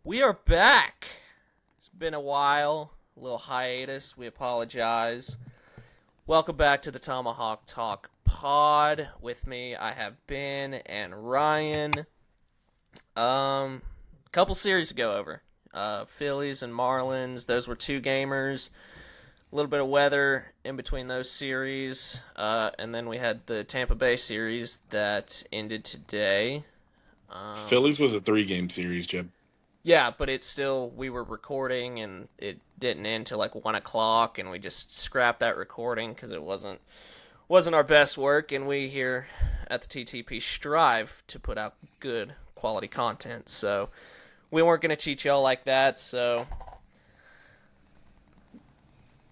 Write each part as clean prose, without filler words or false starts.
We are back. It's been a while, a little hiatus. We apologize. Welcome back to the Tomahawk Talk pod. With me, I have Ben and Ryan. Couple series to go over. Phillies and Marlins. Those were two gamers. A little bit of weather in between those series, and then we had the Tampa Bay series that ended today. Phillies was a 3-game series, Jeb. Yeah, but it's still, we were recording and it didn't end till like 1 o'clock, and we just scrapped that recording because it wasn't our best work, and we here at the TTP strive to put out good quality content. So we weren't going to cheat y'all like that, so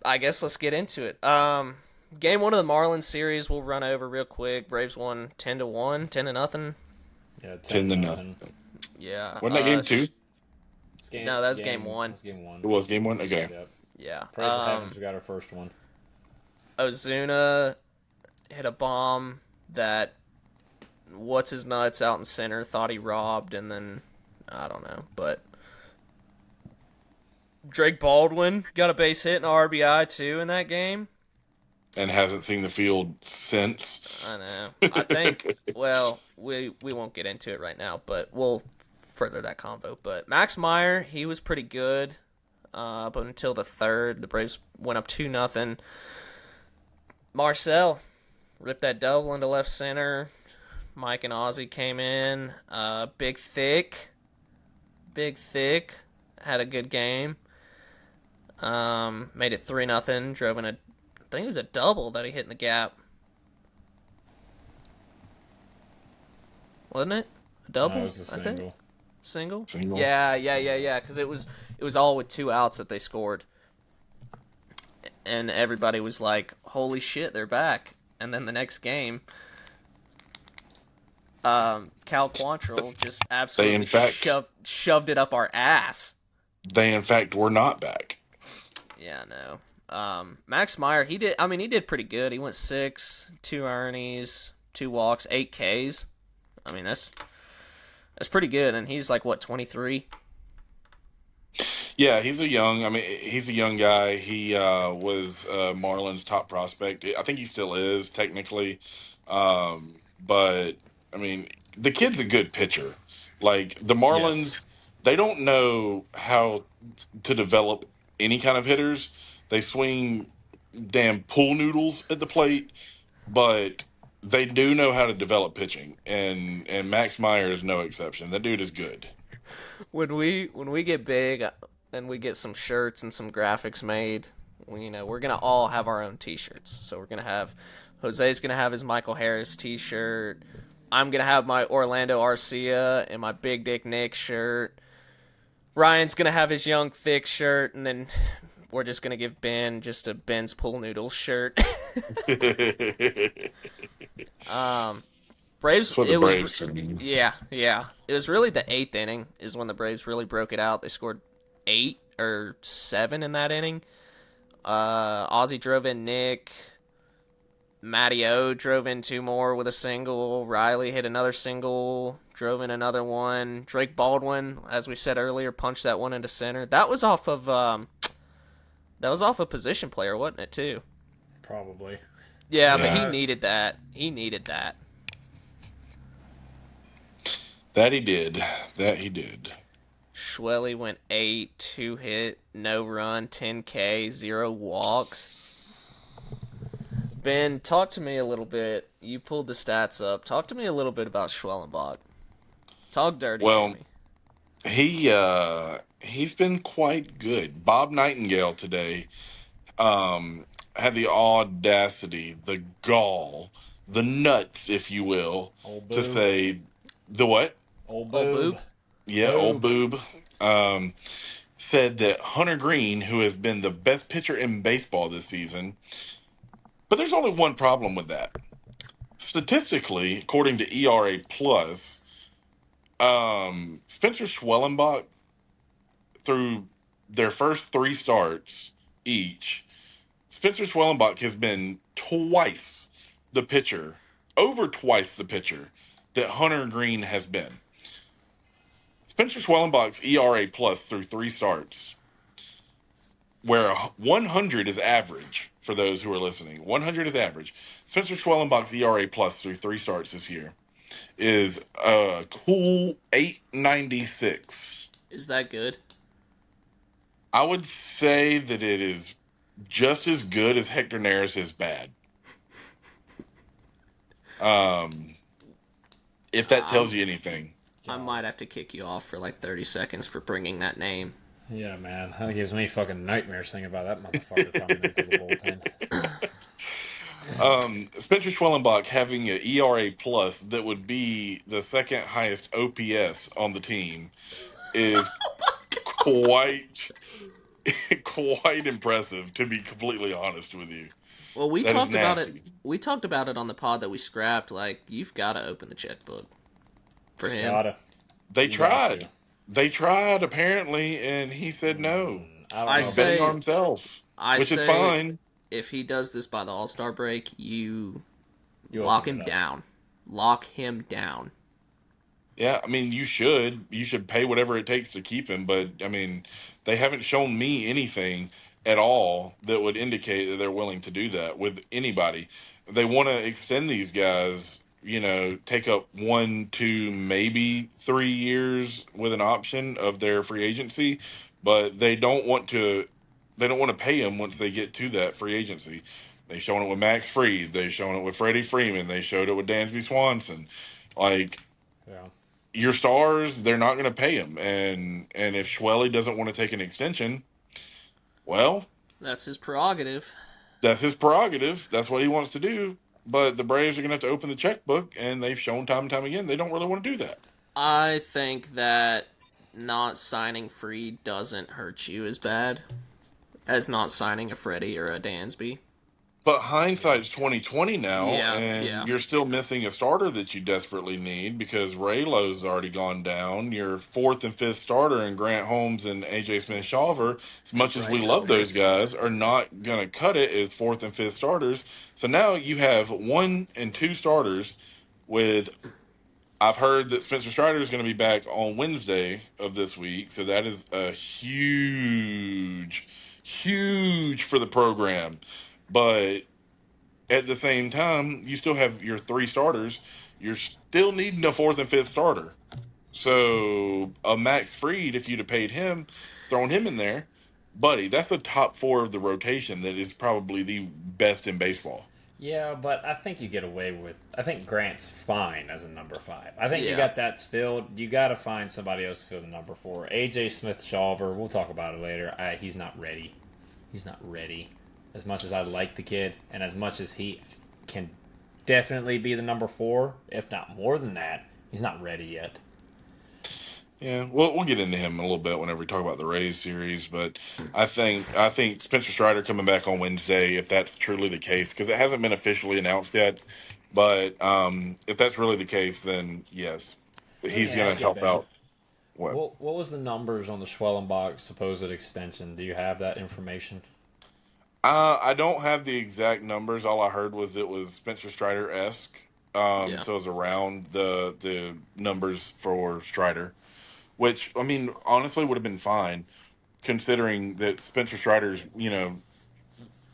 I guess let's get into it. Game one of the Marlins series we'll run over real quick. Braves won 10-1, 10-0. Yeah, 10 10 to to nothing. nothing. Yeah. Wasn't that game 2? No, that was game one. That was game one. It was game 1? Okay. Yep. Yeah. Praise the heavens, we got our first one. Ozuna hit a bomb that what's his nuts out in center thought he robbed, and then I don't know, but Drake Baldwin got a base hit and an RBI too in that game. And hasn't seen the field since. I know. I think well, we won't get into it right now, but we'll further that convo. But Max Meyer, he was pretty good. But until the third, the Braves went up 2-0. Marcel ripped that double into left center. Mike and Ozzy came in. Big Thick had a good game. Made it 3-0. Drove in I think it was a double that he hit in the gap. Wasn't it? A double? No, it was a I think. single. Single? Yeah. Because it was all with 2 outs that they scored, and everybody was like, "Holy shit, they're back!" And then the next game, Cal Quantrill just absolutely shoved it up our ass. They, in fact, were not back. Yeah, no. Max Meyer, he did pretty good. He went 6, 2 earnies, 2 walks, 8 Ks. I mean, that's pretty good, and he's like, what, 23? Yeah, he's a young guy. He was Marlins' top prospect. I think he still is, technically. But, I mean, the kid's a good pitcher. Like, the Marlins, Yes. They don't know how to develop any kind of hitters. They swing damn pool noodles at the plate, but they do know how to develop pitching, and Max Meyer is no exception. That dude is good. When we get big and we get some shirts and some graphics made, we're gonna all have our own T-shirts. So we're gonna have Jose's gonna have his Michael Harris T-shirt. I'm gonna have my Orlando Arcia and my Big Dick Nick shirt. Ryan's gonna have his Young Thick shirt, and then we're just gonna give Ben just a Ben's Pool Noodle shirt. Braves. That's what the Braves are. Yeah. It was really the 8th inning is when the Braves really broke it out. They scored 8 or 7 in that inning. Ozzy drove in Nick. Matty O drove in 2 more with a single. Riley hit another single. Drove in another one. Drake Baldwin, as we said earlier, punched that one into center. That was off of a position player, wasn't it, too? Probably. Yeah, but he needed that. That he did. Schwelly went 8, 2 hit, no run, 10K, 0 walks. Ben, talk to me a little bit. You pulled the stats up. Talk to me a little bit about Schwellenbach. Talk dirty to me. He's been quite good. Bob Nightingale today had the audacity, the gall, the nuts, if you will, to say the what? Old boob. Yeah, old boob. Said that Hunter Green, who has been the best pitcher in baseball this season, but there's only one problem with that. Statistically, according to ERA plus, Spencer Schwellenbach, through their first 3 starts each, Spencer Schwellenbach has been over twice the pitcher that Hunter Green has been. Spencer Schwellenbach's ERA plus through 3 starts, where 100 is average for those who are listening. 100 is average. Spencer Schwellenbach's ERA plus through 3 starts this year is a cool 8.96. Is that good? I would say that it is just as good as Hector Neris is bad. Um, if that tells you anything. I might have to kick you off for like 30 seconds for bringing that name. Yeah, man. That gives me fucking nightmares thinking about that motherfucker coming into the bullpen. Spencer Schwellenbach having an ERA plus that would be the second highest OPS on the team is quite quite impressive, to be completely honest with you. Well, we That is talked about it. nasty. We talked about it on the pod that we scrapped. Like, you've got to open the checkbook for him. Gotta. They You got tried. to. They tried apparently, and he said no. I don't I know. He's say- betting on himself, I which is say fine. if he does this by the All-Star break, you You lock open him it up. down. Lock him down. Yeah, I mean, you should. You should pay whatever it takes to keep him. But I mean, they haven't shown me anything at all that would indicate that they're willing to do that with anybody. They want to extend these guys. Take up 1, 2, maybe 3 years with an option of their free agency, but they don't want to. They don't want to pay them once they get to that free agency. They've shown it with Max Fried. They've shown it with Freddie Freeman. They showed it with Dansby Swanson. Like, Yeah. your stars, they're not going to pay him. And if Schwelly doesn't want to take an extension, well, That's his prerogative. that's his prerogative. That's what he wants to do. But the Braves are going to have to open the checkbook, and they've shown time and time again they don't really want to do that. I think that not signing Freed doesn't hurt you as bad as not signing a Freddie or a Dansby. But hindsight's 2020 now, Yeah, and yeah. you're still missing a starter that you desperately need because Raylo's already gone down. Your fourth and fifth starter in Grant Holmes and AJ Smith-Shawver, as much as we Bryce love Elder. those guys, are not going to cut it as fourth and fifth starters. So now you have 1 and 2 starters with. I've heard that Spencer Strider is going to be back on Wednesday of this week, so that is a huge for the program. But at the same time, you still have your 3 starters. You're still needing a fourth and fifth starter. So a Max Fried, if you'd have paid him, thrown him in there, buddy, that's the top 4 of the rotation that is probably the best in baseball. Yeah, but I think you get away with. I think Grant's fine as a number 5. I think you Yeah. got that filled. You got to find somebody else to fill the number 4. AJ Smith-Shawver, we'll talk about it later. He's not ready. He's not ready. As much as I like the kid, and as much as he can definitely be the number 4, if not more than that, he's not ready yet. Yeah, we'll get into him a little bit whenever we talk about the Rays series, but I think Spencer Strider coming back on Wednesday, if that's truly the case, because it hasn't been officially announced yet. But if that's really the case, then yes, he's me going ask to you, help Ben. out. What? What was the numbers on the Schwellenbach supposed extension? Do you have that information? I don't have the exact numbers. All I heard was it was Spencer Strider esque. Yeah. So it was around the numbers for Strider, which I mean honestly would have been fine, considering that Spencer Strider's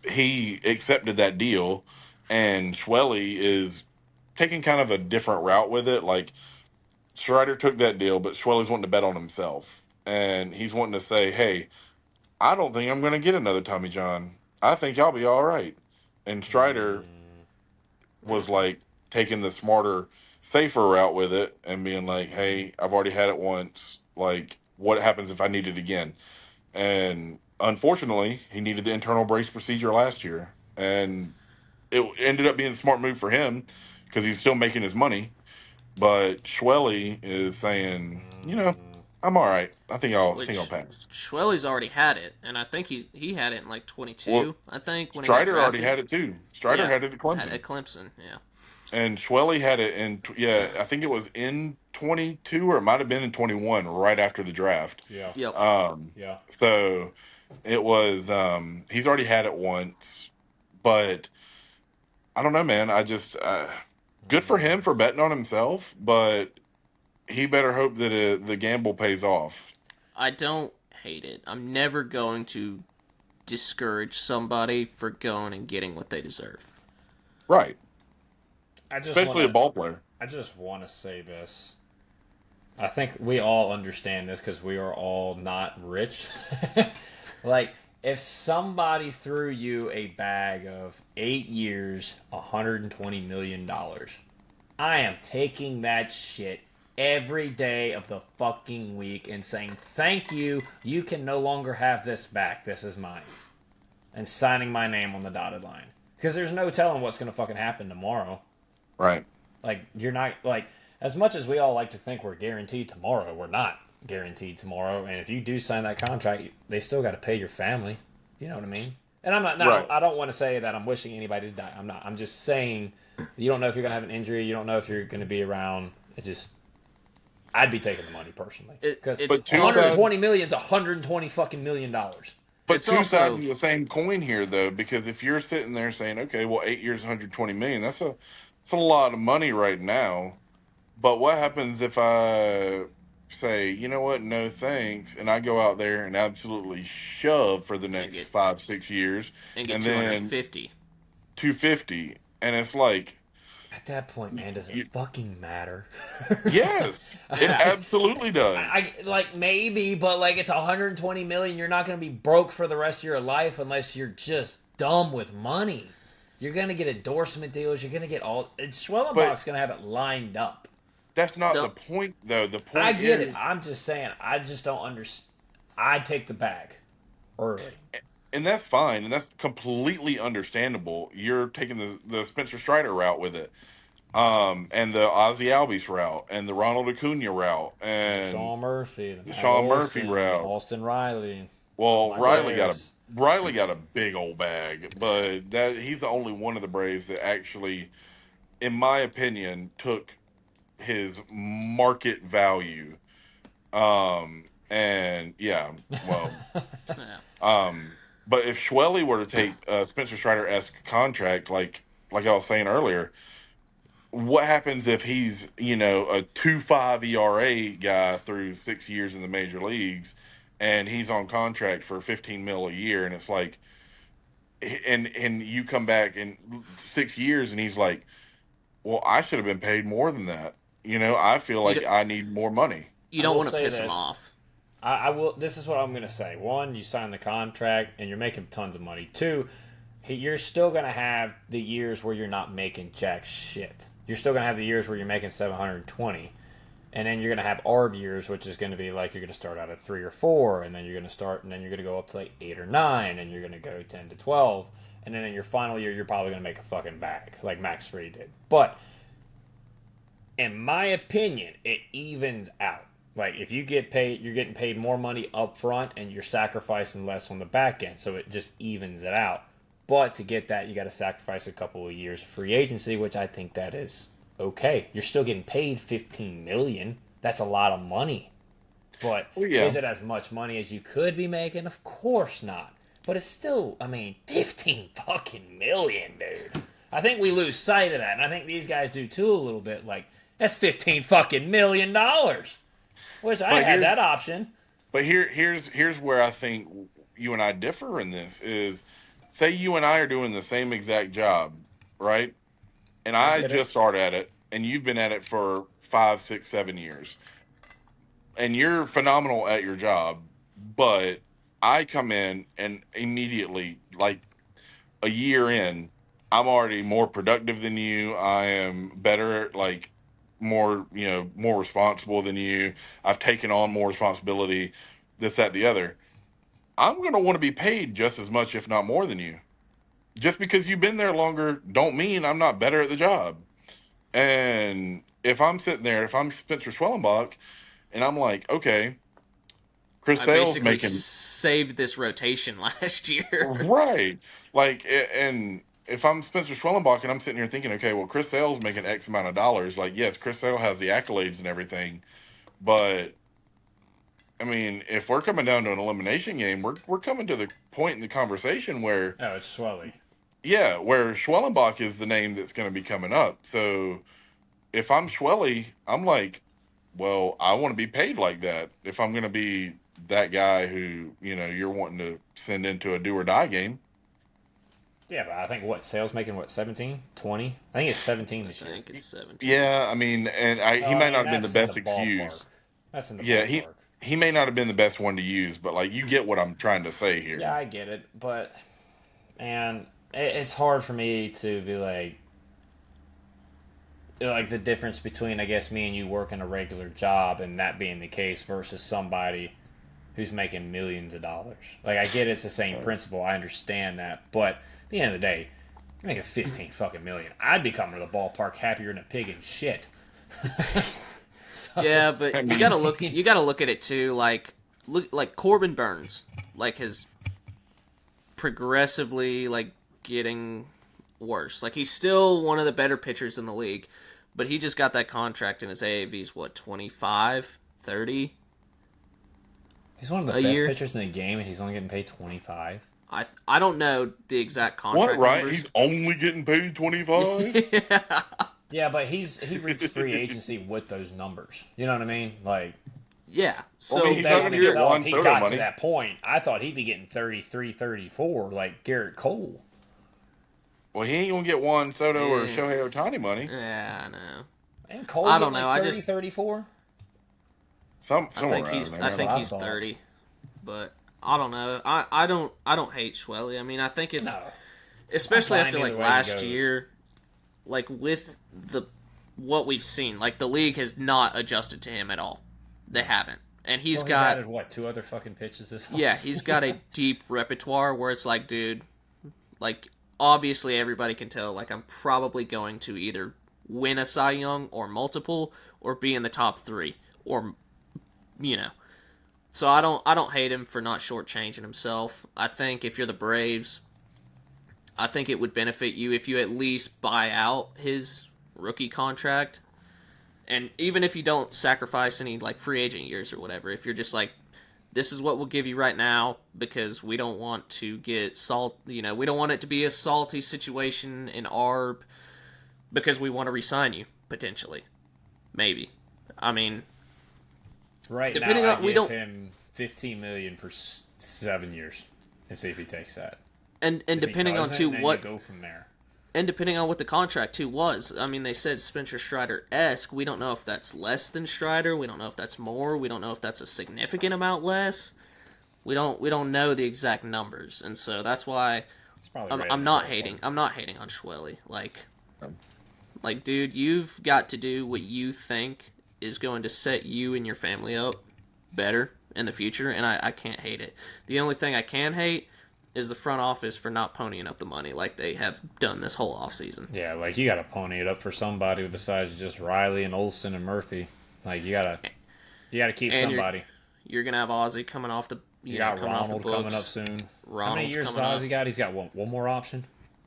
he accepted that deal, and Schwelly is taking kind of a different route with it. Like Strider took that deal, but Schwelly's wanting to bet on himself, and he's wanting to say, "Hey, I don't think I'm going to get another Tommy John. I think I'll be all right." And Strider was like taking the smarter, safer route with it and being like, "Hey, I've already had it once. Like, what happens if I need it again?" And unfortunately, he needed the internal brace procedure last year, and it ended up being a smart move for him because he's still making his money. But Schwelly is saying, I'm all right. I think I'll pass. Schwelly's already had it, and I think he had it in like 22. Well, I think when Strider he got already drafted. had it too. Strider Yeah, had it at Clemson. At Clemson, yeah. And Schwelly had it in, I think it was in 22 or it might have been in 21 right after the draft. Yeah. Yep. Yeah. So it was, he's already had it once, but I don't know, man. I just, good for him for betting on himself, but he better hope that the gamble pays off. I don't hate it. I'm never going to discourage somebody for going and getting what they deserve. Right. I just Especially a want to. ball player. I just want to say this. I think we all understand this because we are all not rich. Like, if somebody threw you a bag of 8 years, $120 million, I am taking that shit every day of the fucking week and saying, thank you, you can no longer have this back. This is mine. And signing my name on the dotted line. Because there's no telling what's going to fucking happen tomorrow. Right. Like, you're not, like, as much as we all like to think we're guaranteed tomorrow, we're not guaranteed tomorrow. And if you do sign that contract, they still got to pay your family. You know what I mean? And I'm not, now, Right. I don't want to say that I'm wishing anybody to die. I'm not. I'm just saying, you don't know if you're going to have an injury. You don't know if you're going to be around. It just, I'd be taking the money personally. Because It's two 120 sides- million is 120 fucking $1 million. But It's two also- sides of the same coin here, though, because if you're sitting there saying, okay, well, 8 years, 120 million, that's a lot of money right now. But what happens if I say, you know what, no thanks, and I go out there and absolutely shove for the next get- 5-6 years, And get and 250. 250, and it's like, At that point, man, does it You- fucking matter? yes, it absolutely does. I like maybe, but like it's 120 million. You're not going to be broke for the rest of your life unless you're just dumb with money. You're going to get endorsement deals. You're going to get all. Schwellenbach's going to have it lined up. That's not The- the point, though. The point I get is, it. I'm just saying. I just don't understand. I'd take the bag early. and that's fine, and that's completely understandable. You're taking the Spencer Strider route with it, and the Ozzy Albies route, and the Ronald Acuna route, and Sean Murphy, the Sean Murphy Olsen, route. Austin Riley. Well, Michael Ayers. Riley got a big old bag, but that he's the only one of the Braves that actually, in my opinion, took his market value. And yeah, well, Yeah. but if Schwelly were to take a Spencer Strider-esque contract, like I was saying earlier, what happens if he's, a 2.5 ERA guy through 6 years in the major leagues, and he's on contract for 15 mil a year, and it's like, and you come back in 6 years, and he's like, well, I should have been paid more than that. I feel like I need more money. You I don't will want to say piss him this. off. I will. This is what I'm going to say. One, you sign the contract and you're making tons of money. Two, you're still going to have the years where you're not making jack shit. You're still going to have the years where you're making 720, and then you're going to have ARB years, which is going to be like you're going to start out at 3 or 4, and then you're going to start, and then you're going to go up to like 8 or 9, and you're going to go 10 to 12, and then in your final year, you're probably going to make a fucking bag like Max Fried did. But in my opinion, it evens out. Like, if you get paid, you're getting paid more money up front and you're sacrificing less on the back end. So it just evens it out. But to get that, you got to sacrifice a couple of years of free agency, which I think that is okay. You're still getting paid $15 million. That's a lot of money. But is it as much money as you could be making? Of course not. But it's still, 15 fucking million, dude. I think we lose sight of that. And I think these guys do too a little bit. Like, that's 15 fucking $million. Wish I had that option. But here's where I think you and I differ in this is, say you and I are doing the same exact job, right? And I just started at it, and you've been at it for 5, 6, 7 years. And you're phenomenal at your job, but I come in and immediately, like a year in, I'm already more productive than you. I am better, like more responsible than you. I've taken on more responsibility, this, that, the other. I'm going to want to be paid just as much, if not more than you. Just because you've been there longer don't mean I'm not better at the job. And if I'm sitting there, if I'm Spencer Schwellenbach, and I'm like, okay, Chris I Sale's basically making saved this rotation last year. right, like, and if I'm Spencer Schwellenbach and I'm sitting here thinking, okay, well, Chris Sale's making X amount of dollars, like, yes, Chris Sale has the accolades and everything, but if we're coming down to an elimination game, we're coming to the point in the conversation where it's Schwelly. Yeah, where Schwellenbach is the name that's going to be coming up. So if I'm Schwelly, I'm like, well, I want to be paid like that if I'm going to be that guy who, you're wanting to send into a do or die game. Yeah, but I think Sale's making 17, 20. I think it's 17 I this year. think it's 17. Yeah, I mean, and he Well, might not and have been the that's in the best ballpark. excuse. That's in the Yeah, ballpark. he may not have been the best one to use, but like you get what I'm trying to say Yeah, here. I get it, but man, it's hard for me to be like the difference between I guess me and you working a regular job and that being the case versus somebody who's making millions of dollars. Like I get it's the same principle, I understand that, but at the end of the day, you're making 15 fucking million. I'd be coming to the ballpark happier than a pig in shit. So, Yeah, but I you mean, gotta look at it too. Like Corbin Burns, like has progressively like getting worse. Like he's still one of the better pitchers in the league, but he just got that contract and his AAV's what 25, 30 he's one of the a best year. pitchers in the game, and he's only getting paid 25. I don't know the exact what, contract right? numbers. He's only getting paid 25? Yeah. Yeah, but he reached free agency with those numbers. You know what I mean? Like Yeah. Well, I So mean, he's not that going in to get itself, Juan he Soto got to money. that point. I thought he'd be getting 33, 34, like Garrett Cole. Well, he ain't going to get Juan Soto or eh, Shohei Otani money. yeah, I know. And Cole I getting don't know. like I 30, just 34? Somewhere around there. I That's what think I he's thought. 30, but I don't know. I don't hate Schwelly. I mean, I think it's No. especially I'm fine after either like way he last goes. year, like with the what we've seen, like the league has not adjusted to him at all. They haven't, and he's Well, he's got added, what, 2 other fucking pitches this yeah, offseason? he's got a deep repertoire where it's like, dude, like obviously everybody can tell, like I'm probably going to either win a Cy Young or multiple, or be in the top 3, or you know. So I don't hate him for not shortchanging himself. I think if you're the Braves, I think it would benefit you if you at least buy out his rookie contract. And even if you don't sacrifice any like free agent years or whatever, if you're just like, this is what we'll give you right now because we don't want to get we don't want it to be a salty situation in ARB because we want to re-sign you potentially, maybe. I mean, Right depending now, on I we give don't him $15 million for 7 years and see if he takes that. and If he depending on doesn't, too then what you go from there. and depending on what the contract too was. I mean, they said Spencer Strider-esque. We don't know if that's less than Strider. We don't know if that's more. We don't know if that's a significant amount less. We don't know the exact numbers, and so that's why It's probably right in I'm the not ballpark. hating. I'm not hating on Schwelly. Like, dude, you've got to do what you think is going to set you and your family up better in the future, and I can't hate it. The only thing I can hate is the front office for not ponying up the money like they have done this whole offseason. Yeah, like you got to pony it up for somebody besides just Riley and Olsen and Murphy. Like you gotta keep And somebody. you're gonna have Ozzy coming off the You got coming off the Ronald books coming up soon. How many Ronald's years has coming Ozzy up got? He's got one more option.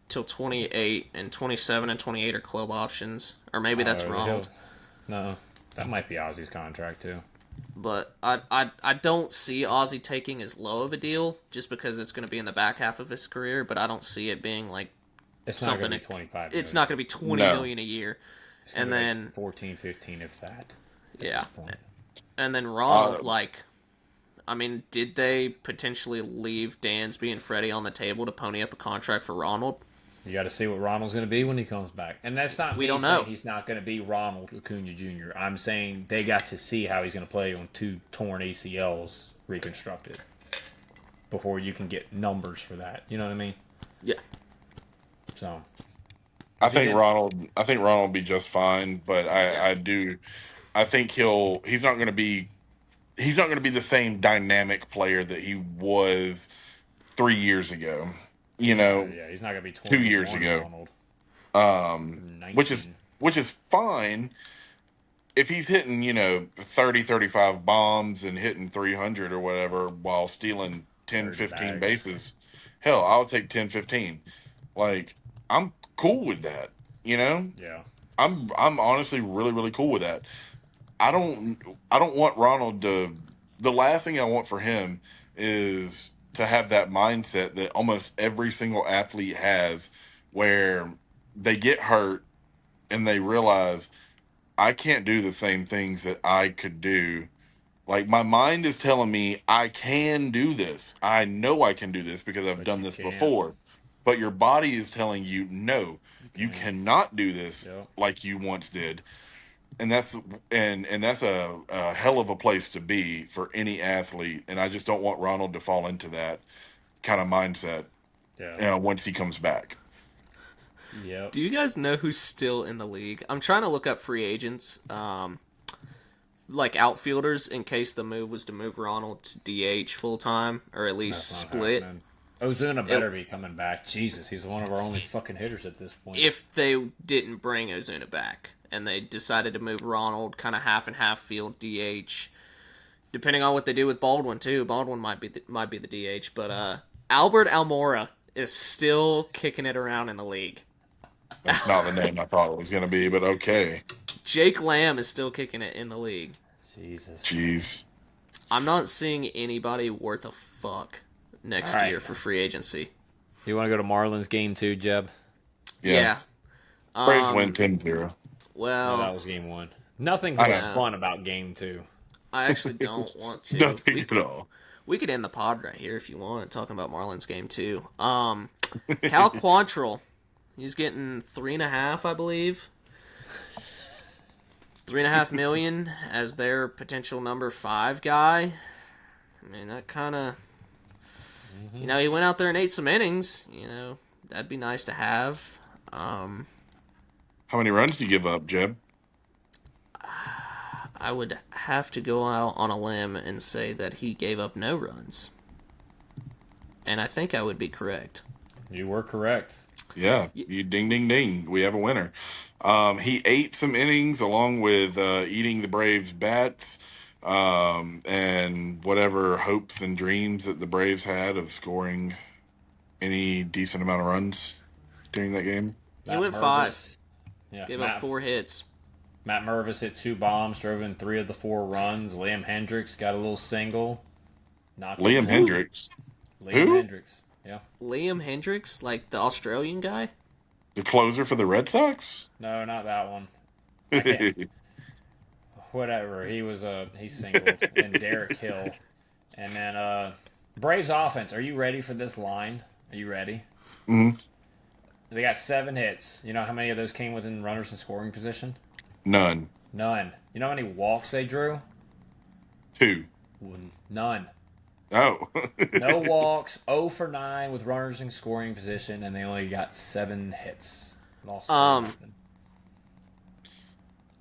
till 28, and 27 and 28 are club options, or maybe that's Ronald. No, that might be Ozzy's contract too. But I don't see Ozzy taking as low of a deal just because it's going to be in the back half of his career. But I don't see it being like It's not something. going to be 25. It's not going to be 20 No. million a year. It's gonna And be then like 14, 15, if that. at yeah, this point. and then Ronald Uh, like. I mean, did they potentially leave Dansby and Freddie on the table to pony up a contract for Ronald? You got to see what Ronald's going to be when he comes back, and that's not We me don't saying know. he's not going to be Ronald Acuna Jr. I'm saying they got to see how he's going to play on 2 torn ACLs reconstructed before you can get numbers for that. You know what I mean? Yeah. So I he think good? Ronald. I think Ronald will be just fine, but I do. I think he's not going to be. He's not going to be the same dynamic player that he was 3 years ago. Yeah, he's not going to be 2 years 21 ago. Ronald. Which 19. is fine if he's hitting 30, 35 bombs and hitting 300 or whatever while stealing 10, 30 15 bags. bases. Hell, I'll take 10, 15. Like, I'm cool with that. Yeah. I'm honestly really, really cool with that. I don't want Ronald to. The last thing I want for him is to have that mindset that almost every single athlete has, where they get hurt and they realize I can't do the same things that I could do. Like my mind is telling me I can do this. I know I can do this because I've But done you this can't. before. But your body is telling you no, You you can't. cannot do this Yep. like you once did. And that's a hell of a place to be for any athlete. And I just don't want Ronald to fall into that kind of mindset Yeah. once he comes back. Yep. Do you guys know who's still in the league? I'm trying to look up free agents, like outfielders, in case the move was to move Ronald to DH full time or at least That's not split. happening. Ozuna better be coming back. Jesus, he's one of our only fucking hitters at this point. If they didn't bring Ozuna back and they decided to move Ronald kind of half and half field DH, depending on what they do with Baldwin too. Baldwin might be the DH, but Albert Almora is still kicking it around in the league. That's not the name I thought it was going to be, but okay. Jake Lamb is still kicking it in the league. Jesus. Jeez. I'm not seeing anybody worth a fuck next All right. year for free agency. You want to go to Marlins game 2, Jeb? Yeah. Braves win 10-0. Well, No, that was game 1. Nothing I was know. fun about game 2. I actually don't want to. Nothing at all. We could end the pod right here if you want, talking about Marlins game 2. Cal Quantrill, he's getting 3.5, I believe. 3.5 million as their potential number 5 guy. I mean, that kind of, he went out there and ate some innings. That'd be nice to have. How many runs do you give up, Jeb? I would have to go out on a limb and say that he gave up no runs. And I think I would be correct. You were correct. Yeah, you ding, ding, ding. We have a winner. He ate some innings along with eating the Braves' bats and whatever hopes and dreams that the Braves had of scoring any decent amount of runs during that game. He went 5. Yeah, Gave up 4 hits. Matt Mervis hit 2 bombs, drove in 3 of the 4 runs. Liam Hendricks got a little single. Liam Hendricks. Liam Who? Hendricks. Yeah. Liam Hendricks, like the Australian guy? The closer for the Red Sox? No, not that one. Whatever. He singled. And Derek Hill. And then Braves offense. Are you ready for this line? Are you ready? Mm-hmm. They got 7 hits. You know how many of those came within runners in scoring position? None. None. You know how many walks they drew? 2. None. Oh. No walks, 0 for 9 with runners in scoring position, and they only got 7 hits.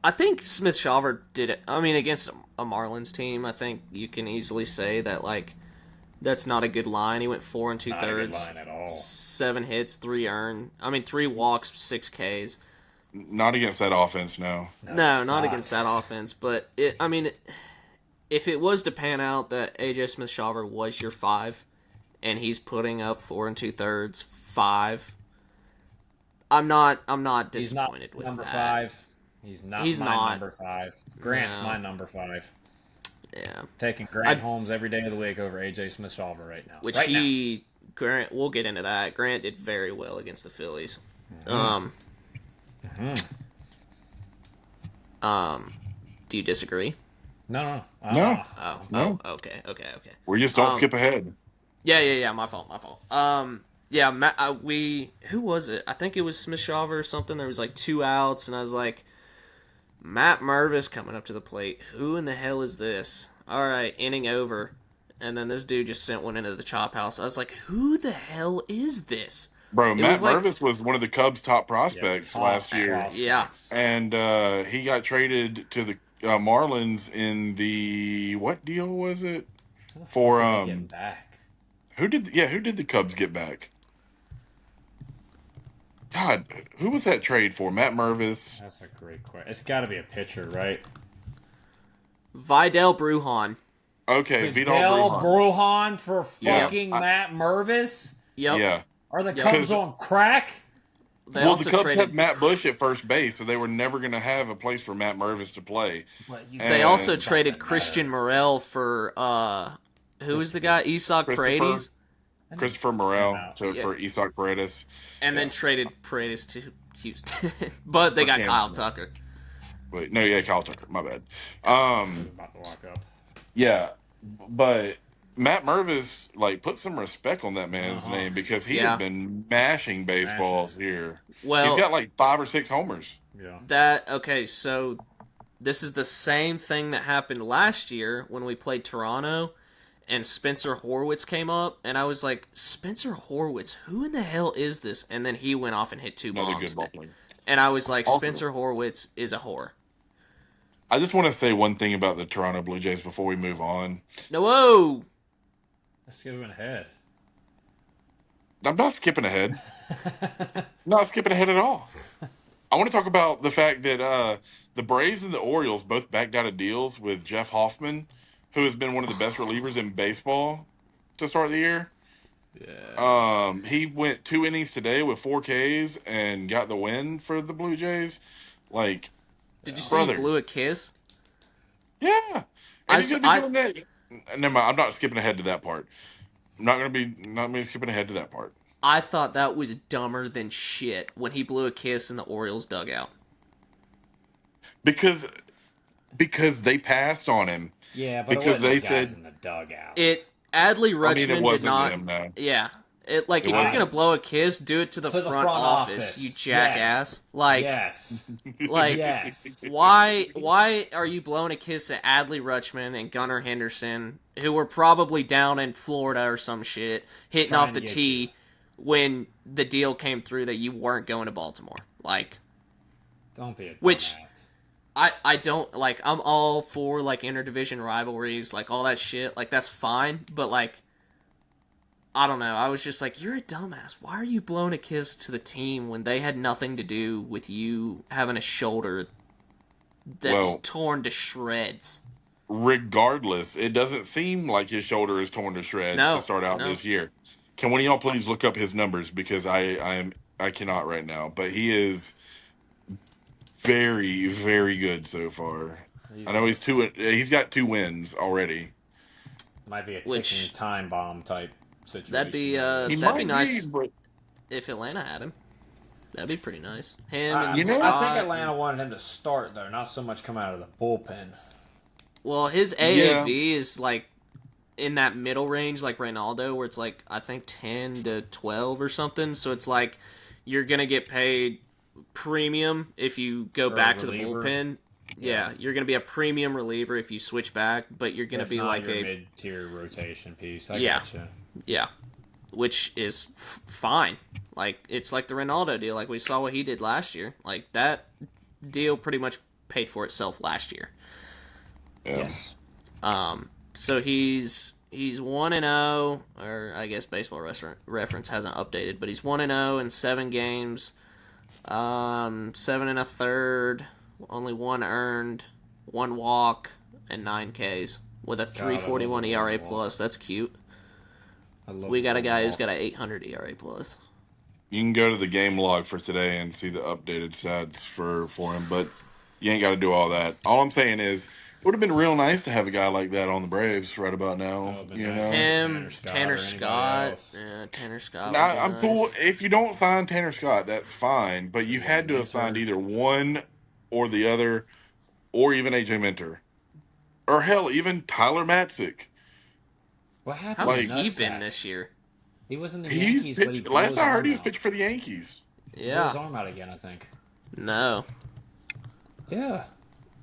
I think Smith Shawver did it. I mean, against a Marlins team, I think you can easily say that, like, that's not a good line. He went 4 2/3. Not a good line at all. 7 hits, 3 earned. I mean, 3 walks, 6 Ks. Not against that offense, no. No, not against that offense. But, if it was to pan out that A.J. Smith Shawver was your 5, and he's putting up 4 2/3, 5, I'm not disappointed with number that. 5. He's not my number 5. Grant's my number 5. Yeah. Taking Grant Holmes every day of the week over A.J. Smith Schwellenbach right now. Grant, we'll get into that. Grant did very well against the Phillies. Do you disagree? No. No. Oh, okay. We just don't skip ahead. Yeah, my fault. Yeah, who was it? I think it was Smith Shawver or something. There was like 2 outs, and I was like, Matt Mervis coming up to the plate. Who in the hell is this? All right, inning over. And then this dude just sent one into the chop house. I was like, who the hell is this? Bro, Matt Mervis was one of the Cubs' top prospects last year. Yeah. And he got traded to the Marlins in the, what deal was it? For getting back. Who did the Cubs get back? God, who was that trade for? Matt Mervis. That's a great question. It's got to be a pitcher, right? Vidal Brujan. Okay, Vidal Brujan for fucking Yeah. Matt Mervis? Yep. Yeah. Are the Cubs on crack? The Cubs had Matt Bush at first base, so they were never going to have a place for Matt Mervis to play. They also traded Christian Morel for, who was the guy? Isak Paredes? Christopher Morel for Isak Paredes. And then traded Paredes to Houston. But they got Kyle Tucker. Wait, no, yeah, Kyle Tucker. My bad. About to lock up. Yeah, but Matt Mervis, like, put some respect on that man's Uh-huh. name because he has Yeah. been mashing Mashing. baseballs here. He's Well, got like 5 or 6 homers. Yeah. okay, so this is the same thing that happened last year when we played Toronto and Spencer Horwitz came up, and I was like, Spencer Horwitz, who in the hell is this? And then he went off and hit 2 Another bombs. good ball player. And I was like, Also, Spencer Horwitz is a whore. I just want to say one thing about the Toronto Blue Jays before we move on. No, whoa! Let's give him ahead. I'm not skipping ahead. Not skipping ahead at all. I want to talk about the fact that the Braves and the Orioles both backed out of deals with Jeff Hoffman, who has been one of the best relievers in baseball to start the year. Yeah. He went 2 innings today with 4 Ks and got the win for the Blue Jays. Like, Did you see he brother, blew a kiss? yeah, I and he's s- gonna be I- doing that. Never mind. I'm not skipping ahead to that part. I'm not gonna be skipping ahead to that part I thought that was dumber than shit when he blew a kiss in the Orioles dugout. because they passed on him Yeah, but because it wasn't they the guys said, in the dugout. Adley I mean, it Rutschman did wasn't not. them. No, Yeah, if it you're wasn't. gonna blow a kiss, do it to the To the front front office, office. you jackass. Yes. Like, Yes. why are you blowing a kiss at Adley Rutschman and Gunnar Henderson, who were probably down in Florida or some shit, hitting Trying off to the get tee you. when the deal came through that you weren't going to Baltimore? Like, Don't be a which dumbass. I don't like. I'm all for like interdivision rivalries, like all that shit. Like that's fine, but like I don't know. I was just like, you're a dumbass. Why are you blowing a kiss to the team when they had nothing to do with you having a shoulder that's Well, torn to shreds? regardless, it doesn't seem like his shoulder is torn to shreds to No, start out no. this year. Can one of y'all please look up his numbers because I cannot right now, but he is very, very good so far. I know he's got 2 wins already. Might be a ticking Which time bomb type situation. that'd be He that'd be might nice be, but if Atlanta had him. That'd be pretty nice. Him I, and You know- I think Scott. Atlanta wanted him to start though, not so much come out of the bullpen. Well, his Yeah. AAV is like in that middle range, like Reynaldo, where it's like I think 10 to 12 or something. So it's like you're gonna get paid premium if you go For a back to the reliever? bullpen. Yeah, you're gonna be a premium reliever if you switch back, but you're gonna If be not, like your a mid-tier rotation piece. I Yeah. gotcha. yeah, which is fine. Like it's like the Ronaldo deal. Like we saw what he did last year. Like that deal pretty much paid for itself last year. yeah. Yes. So he's 1-0, or I guess Baseball Reference hasn't updated, but he's 1-0 in 7 games, 7 and a third, only 1 earned, 1 walk, and 9 Ks with a God, I 3.41 love a ERA walk. plus. That's cute. I love We got a the guy who's walk. got an 800 ERA plus. You can go to the game log for today and see the updated stats for him, but you ain't got to do all that. All I'm saying is, it would have been real nice to have a guy like that on the Braves right about now. Oh, but You nice. know, Him, Tanner Tanner Scott or Scott. anybody else. Yeah, Tanner Scott. now would be I'm nice. cool if you don't sign Tanner Scott. That's fine, but you had to have signed either one or the other, or even AJ Minter, or hell, even Tyler Matzik. What happened? How's like, to he been Nutsack? this year? He was in the He's Yankees, but he pitched. blew Last his I heard, arm he was out. pitching for the Yankees. Blew his Yeah. arm out again, I think. No. Yeah.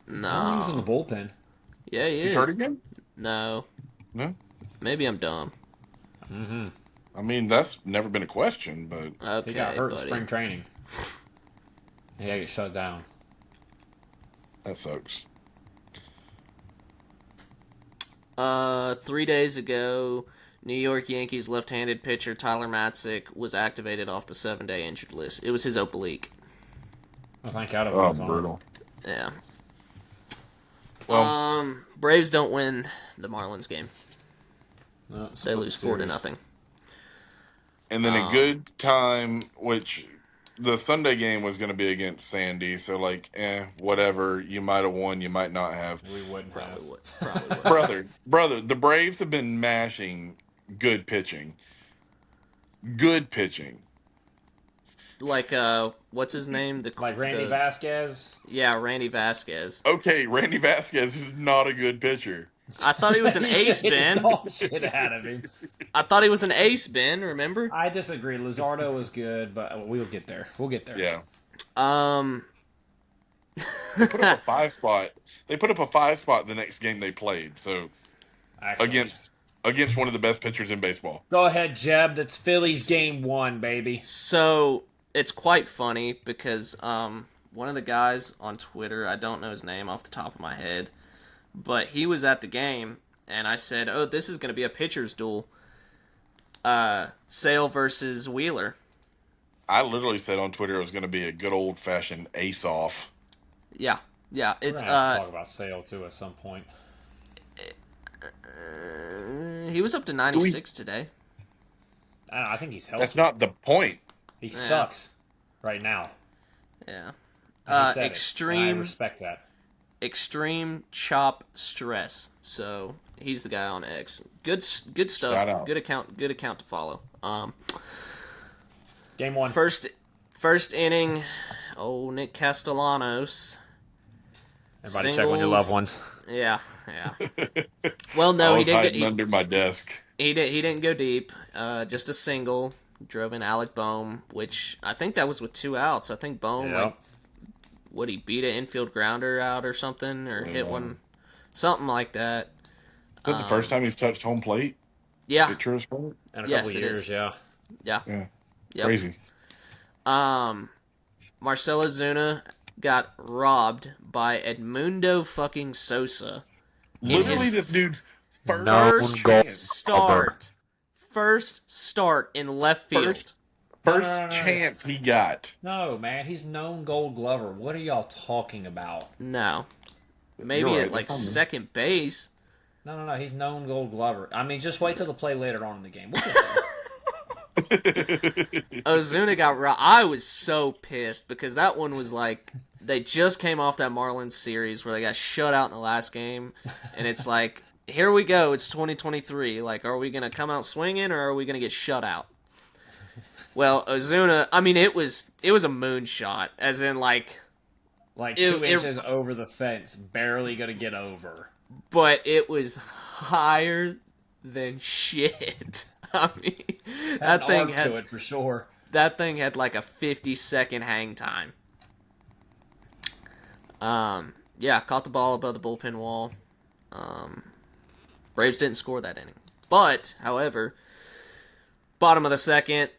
No. He's in the bullpen. Yeah, he He's is. hurt again. No. No, Maybe I'm dumb. Mm-hmm. I mean that's never been a question, but Okay, He got hurt buddy. in spring training. He got to get shut down. that sucks. 3 days ago, New York Yankees left-handed pitcher Tyler Matzik was activated off the 7-day injured list. It was his oblique. I thank God it Oh, was on. brutal. Yeah. Well, Braves don't win the Marlins game. No, it's They split lose series. 4-0. and then a good time, which the Sunday game was going to be against Sandy, so like, whatever. You might have won, you might not have. We wouldn't have. Probably would. Probably would. Brother, the Braves have been mashing good pitching. Good pitching. like what's his name? Like Randy Vasquez. Yeah, Randy Vasquez. Okay, Randy Vasquez is not a good pitcher. I thought he was an You should ace, hit the Ben. dog shit out of him. I thought he was an ace, Ben. Remember? I disagree. Luzardo was good, but we'll get there. We'll get there. Yeah. Um. They put up a 5 spot. They put up a 5 spot the next game they played. So Actually, against one of the best pitchers in baseball. go ahead, Jeb. That's Phillies game 1, baby. So it's quite funny because one of the guys on Twitter, I don't know his name off the top of my head, but he was at the game, and I said, "Oh, this is going to be a pitcher's duel, Sale versus Wheeler." I literally said on Twitter it was going to be a good old fashioned ace off. Yeah, yeah, We're it's gonna have to talk about Sale too at some point. he was up to 96 today. I think he's healthy. That's not the point. He sucks right now. Yeah, He said it, and I extreme respect that. extreme chop stress. So he's the guy on X. Good Shout stuff. out. Good account to follow. Game 1. First inning. Oh, Nick Castellanos. Everybody check on your loved ones. Yeah. Well, I no, he was didn't. hiding under my desk. He didn't go deep. Just a single. Drove in Alec Boehm, which I think that was with 2 outs. I think Boehm, Yep. he beat an infield grounder out or something, or hit one, something like that. Is that the first time he's touched home plate? Yeah. Picture of sport? In a Yes, couple it years, is. yeah. Yeah. Yeah. Yep. Crazy. Marcell Ozuna got robbed by Edmundo fucking Sosa. Literally, this dude's first First chance. start. First start in left field. First No. chance he got. No, man, he's known Gold Glover. What are y'all talking about? No. Maybe You're right, at like that's on me. second base. No. He's known Gold Glover. I mean, just wait till the play later on in the game. We'll get there. Ozuna got robbed. I was so pissed because that one was like they just came off that Marlins series where they got shut out in the last game, and it's like, here we go. It's 2023. Like, are we gonna come out swinging or are we gonna get shut out? Well, Ozuna. I mean, it was a moonshot, as in like, Like It- 2 it- inches over the fence, barely gonna get over. but it was higher than shit. I mean, Had that an thing arc had to it for sure. that thing had like a 50-second hang time. Yeah, caught the ball above the bullpen wall. Braves didn't score that inning. But, however, bottom of the second,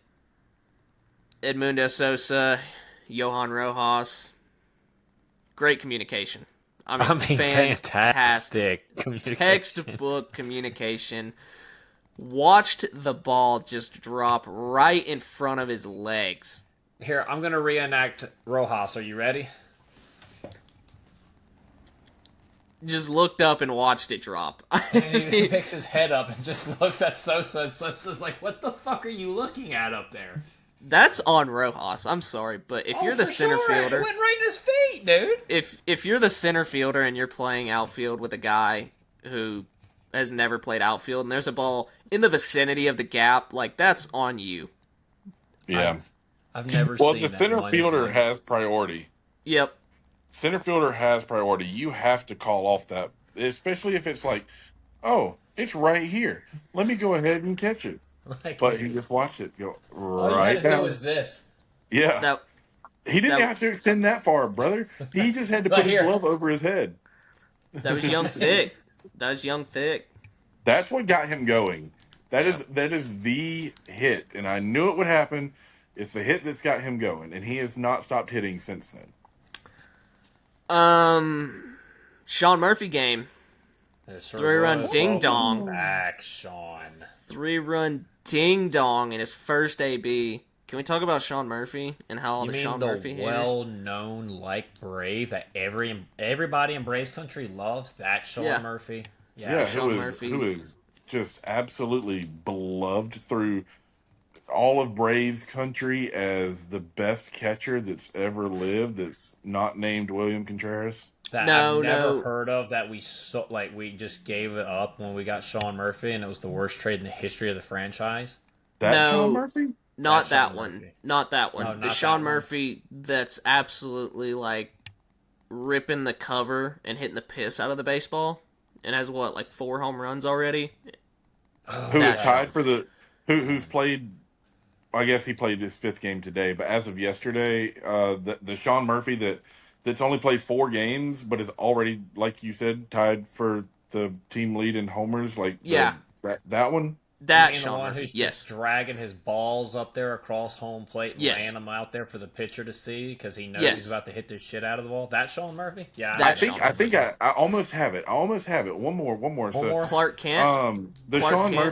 Edmundo Sosa, Johan Rojas, great communication. I mean fantastic communication. Textbook communication. Watched the ball just drop right in front of his legs. Here, I'm gonna reenact Rojas. Are you ready? Just looked up and watched it drop. And he picks his head up and just looks at Sosa. And Sosa's like, "What the fuck are you looking at up there?" That's on Rojas. I'm sorry, but if you're the for center sure. fielder, It went right in his feet, dude. if you're the center fielder and you're playing outfield with a guy who has never played outfield and there's a ball in the vicinity of the gap, like, that's on you. Yeah. I've never Well, seen the that center in my fielder life. has priority. Yep. Center fielder has priority. You have to call off that, especially if it's like, oh, it's right here. Let me go ahead and catch it. Like, But he just watched it go all you right had to down. do is this. Yeah. That He didn't that- have to extend that far, brother. He just had to But put his here. glove over his head. that was Young Thick. That was Young Thick. That's what got him going. That is the hit, and I knew it would happen. It's the hit that's got him going, and he has not stopped hitting since then. Sean Murphy game. It sure 3-run was. ding dong. Welcome back, Sean. 3-run ding dong in his first AB. Can we talk about Sean Murphy and how all You the mean Sean the Murphy haters? well-known like Brave that everybody in Braves country loves? That Sean Yeah. Murphy. Yeah, Sean who Murphy. is just absolutely beloved through all of Braves country as the best catcher that's ever lived. That's not named William Contreras. That No, I've never no. heard of. That we just gave it up when we got Sean Murphy, and it was the worst trade in the history of the franchise. That No. Sean Murphy? Not That's that Sean one. Murphy. Not that one. No, The not Sean that one. Murphy that's absolutely like ripping the cover and hitting the piss out of the baseball and has what, like 4 home runs already? Oh, Who is That tied Sean. for the who's played? I guess he played his 5th game today, but as of yesterday, the Sean Murphy that's only played 4 games, but is already, like you said, tied for the team lead in homers. Like Yeah, that one. You that mean the Sean one Murphy. who's just Yes. dragging his balls up there across home plate and laying Yes. them out there for the pitcher to see because he knows Yes. he's about to hit the shit out of the ball? That Sean Murphy? Yeah, That I Sean think I Murphy. think I almost have it. I almost have it. One more. One So more. Clark Kent. the Clark Sean Kent.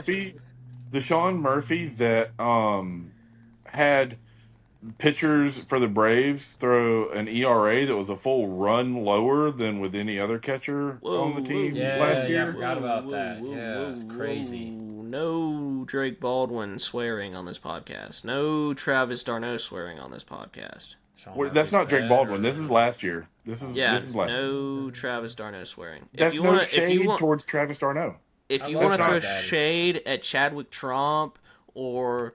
Murphy, that had pitchers for the Braves throw an ERA that was a full run lower than with any other catcher on the team Yeah, last yeah, I year. forgot about that. Yeah, it's crazy. No Drake Baldwin swearing on this podcast. No Travis d'Arnaud swearing on this podcast. Sean Well, that's Murphy's not Drake Baldwin. better. This is last year. This Yeah, is last year. no Travis d'Arnaud swearing. That's no shade towards Travis d'Arnaud. If I you love want to throw Daddy. shade at Chadwick Tromp or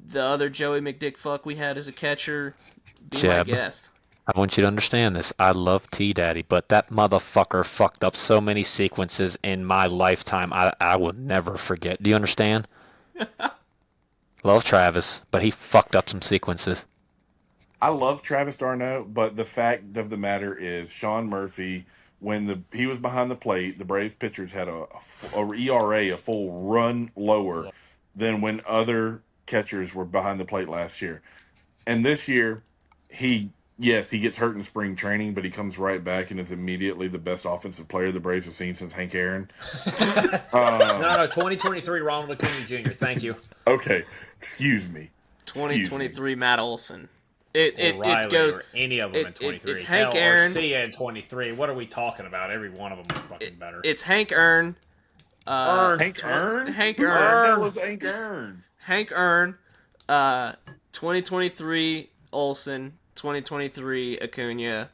the other Joey McDickfuck we had as a catcher, be my Jeb. guest. I want you to understand this. I love T Daddy, but that motherfucker fucked up so many sequences in my lifetime I will never forget. Do you understand? Love Travis, but he fucked up some sequences. I love Travis d'Arnaud, but the fact of the matter is, Sean Murphy, when he was behind the plate, the Braves pitchers had a ERA a full run lower than when other catchers were behind the plate last year. And this year, he gets hurt in spring training, but he comes right back and is immediately the best offensive player the Braves have seen since Hank Aaron. No, 2023 Ronald Acuna Jr. Thank you. Okay, excuse me. 2023 Matt Olson. Or It Riley goes. or any of them in 23. It's Hank Hell, Aaron. Or Sia in 23. What are we talking about? Every one of them is fucking better. It's Hank Aaron. Hank Aaron? Hank Who the Aaron. hell is Hank Aaron? Hank Aaron. 2023 Olson. 2023 Acuna.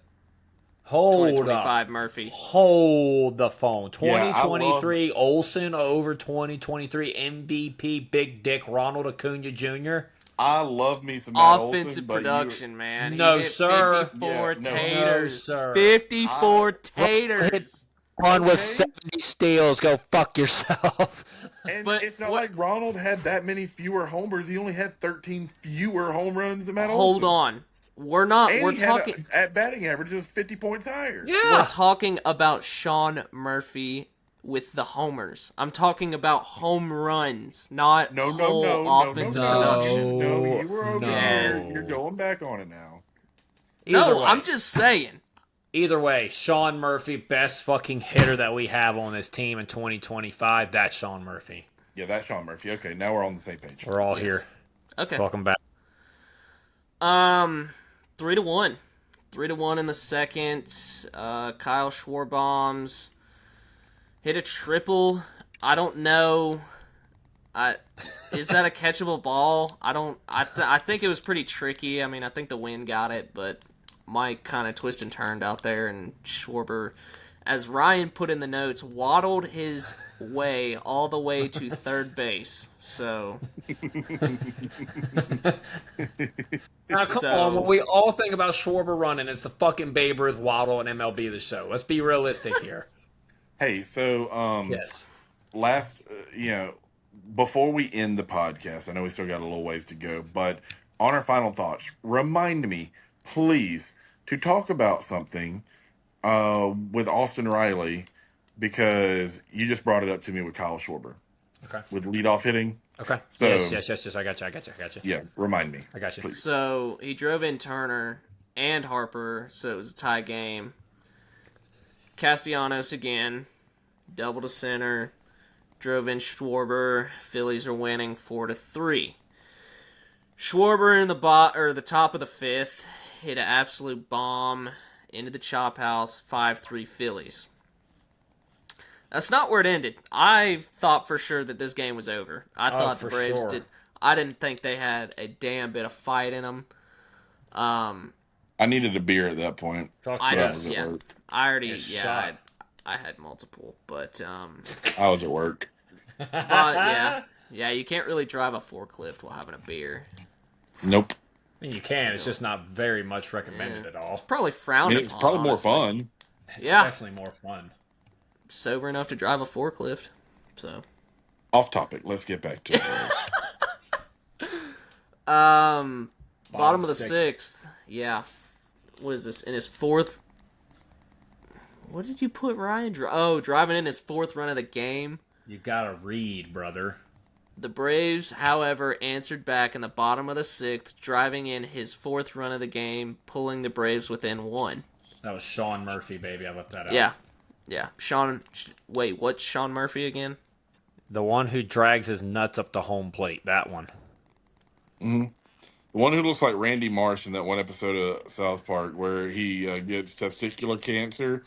Hold 2025 up. Murphy. Hold the phone. Yeah, I 2023 Olsen over 2023 MVP Big Dick Ronald Acuna Jr. I love me some Matt Offensive Olson, but production, man. No, he hit sir. 54 Yeah, no. taters. No, sir. 54 taters. One with Okay. 70 steals. Go fuck yourself. And But it's not what- like Ronald had that many fewer homers. He only had 13 fewer home runs than Matt Hold Olson. on. We're not. And We're he talking. had at batting average was 50 points higher. We're Yeah. talking about Sean Murphy with the homers. I'm talking about home runs, not No, whole offensive production. No, you were over Yes. here. You're going back on it now. Either No, way. I'm just saying. Either way, Sean Murphy, best fucking hitter that we have on this team in 2025. That's Sean Murphy. Yeah, that's Sean Murphy. Okay, now we're on the same page. We're all Yes. here. Okay. Welcome back. 3-1. 3-1 in the second. Kyle Schwarbaum's hit a triple. I don't know. Is that a catchable ball? I think it was pretty tricky. I mean, I think the wind got it, but Mike kind of twisted and turned out there, and Schwarber, as Ryan put in the notes, waddled his way all the way to third base. So Now, come on. When we all think about Schwarber running, it's the fucking Babe Ruth waddle and MLB The Show. Let's be realistic here. Hey, so Yes. last, before we end the podcast, I know we still got a little ways to go, but on our final thoughts, remind me, please, to talk about something with Austin Riley, because you just brought it up to me with Kyle Schwarber Okay. with leadoff hitting. Okay. So- yes. I got you. Yeah, remind me. I got you. Please. So he drove in Turner and Harper, so it was a tie game. Castellanos again, double to center, drove in Schwarber. Phillies are winning 4-3. Schwarber in the top of the fifth hit an absolute bomb into the chop house. 5-3 Phillies. That's not where it ended. I thought for sure that this game was over. I thought the for Braves sure. did. I didn't think they had a damn bit of fight in them. I needed a beer at that point. Talk I to I know, us. was at yeah. work. I already, Yes, yeah, shot. I had multiple, but I was at work. yeah. Yeah, you can't really drive a forklift while having a beer. Nope. I mean, you can. It's just not very much recommended at all. It's probably I frowned mean, it's upon, probably more honestly. fun. It's Yeah. definitely more fun. Sober enough to drive a forklift. So, Off topic. Let's get back to the Braves. bottom of the sixth. Yeah. What is this? In his fourth. What did you put Ryan? Driving in his fourth run of the game. You gotta read, brother. The Braves, however, answered back in the bottom of the sixth, driving in his fourth run of the game, pulling the Braves within one. That was Sean Murphy, baby. I left that out. Yeah. Wait, what's Sean Murphy again? The one who drags his nuts up the home plate. That one. The one who looks like Randy Marsh in that one episode of South Park where he gets testicular cancer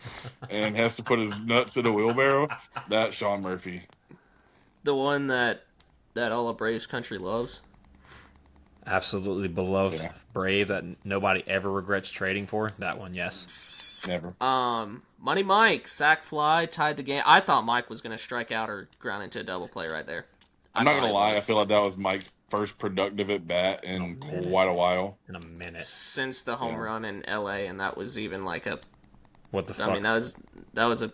and has to put his nuts in a wheelbarrow. That's Sean Murphy. The one that all of Braves country loves. Absolutely beloved Yeah. Brave that nobody ever regrets trading for. That one, yes. Never. Money Mike, sack fly, tied the game. I thought Mike was going to strike out or ground into a double play right there. I'm not thought going to it lie. was. I feel like that was Mike's first productive at bat in quite a while. In a minute. Since the home run in LA, and that was even like a. What the fuck? I mean, that was a.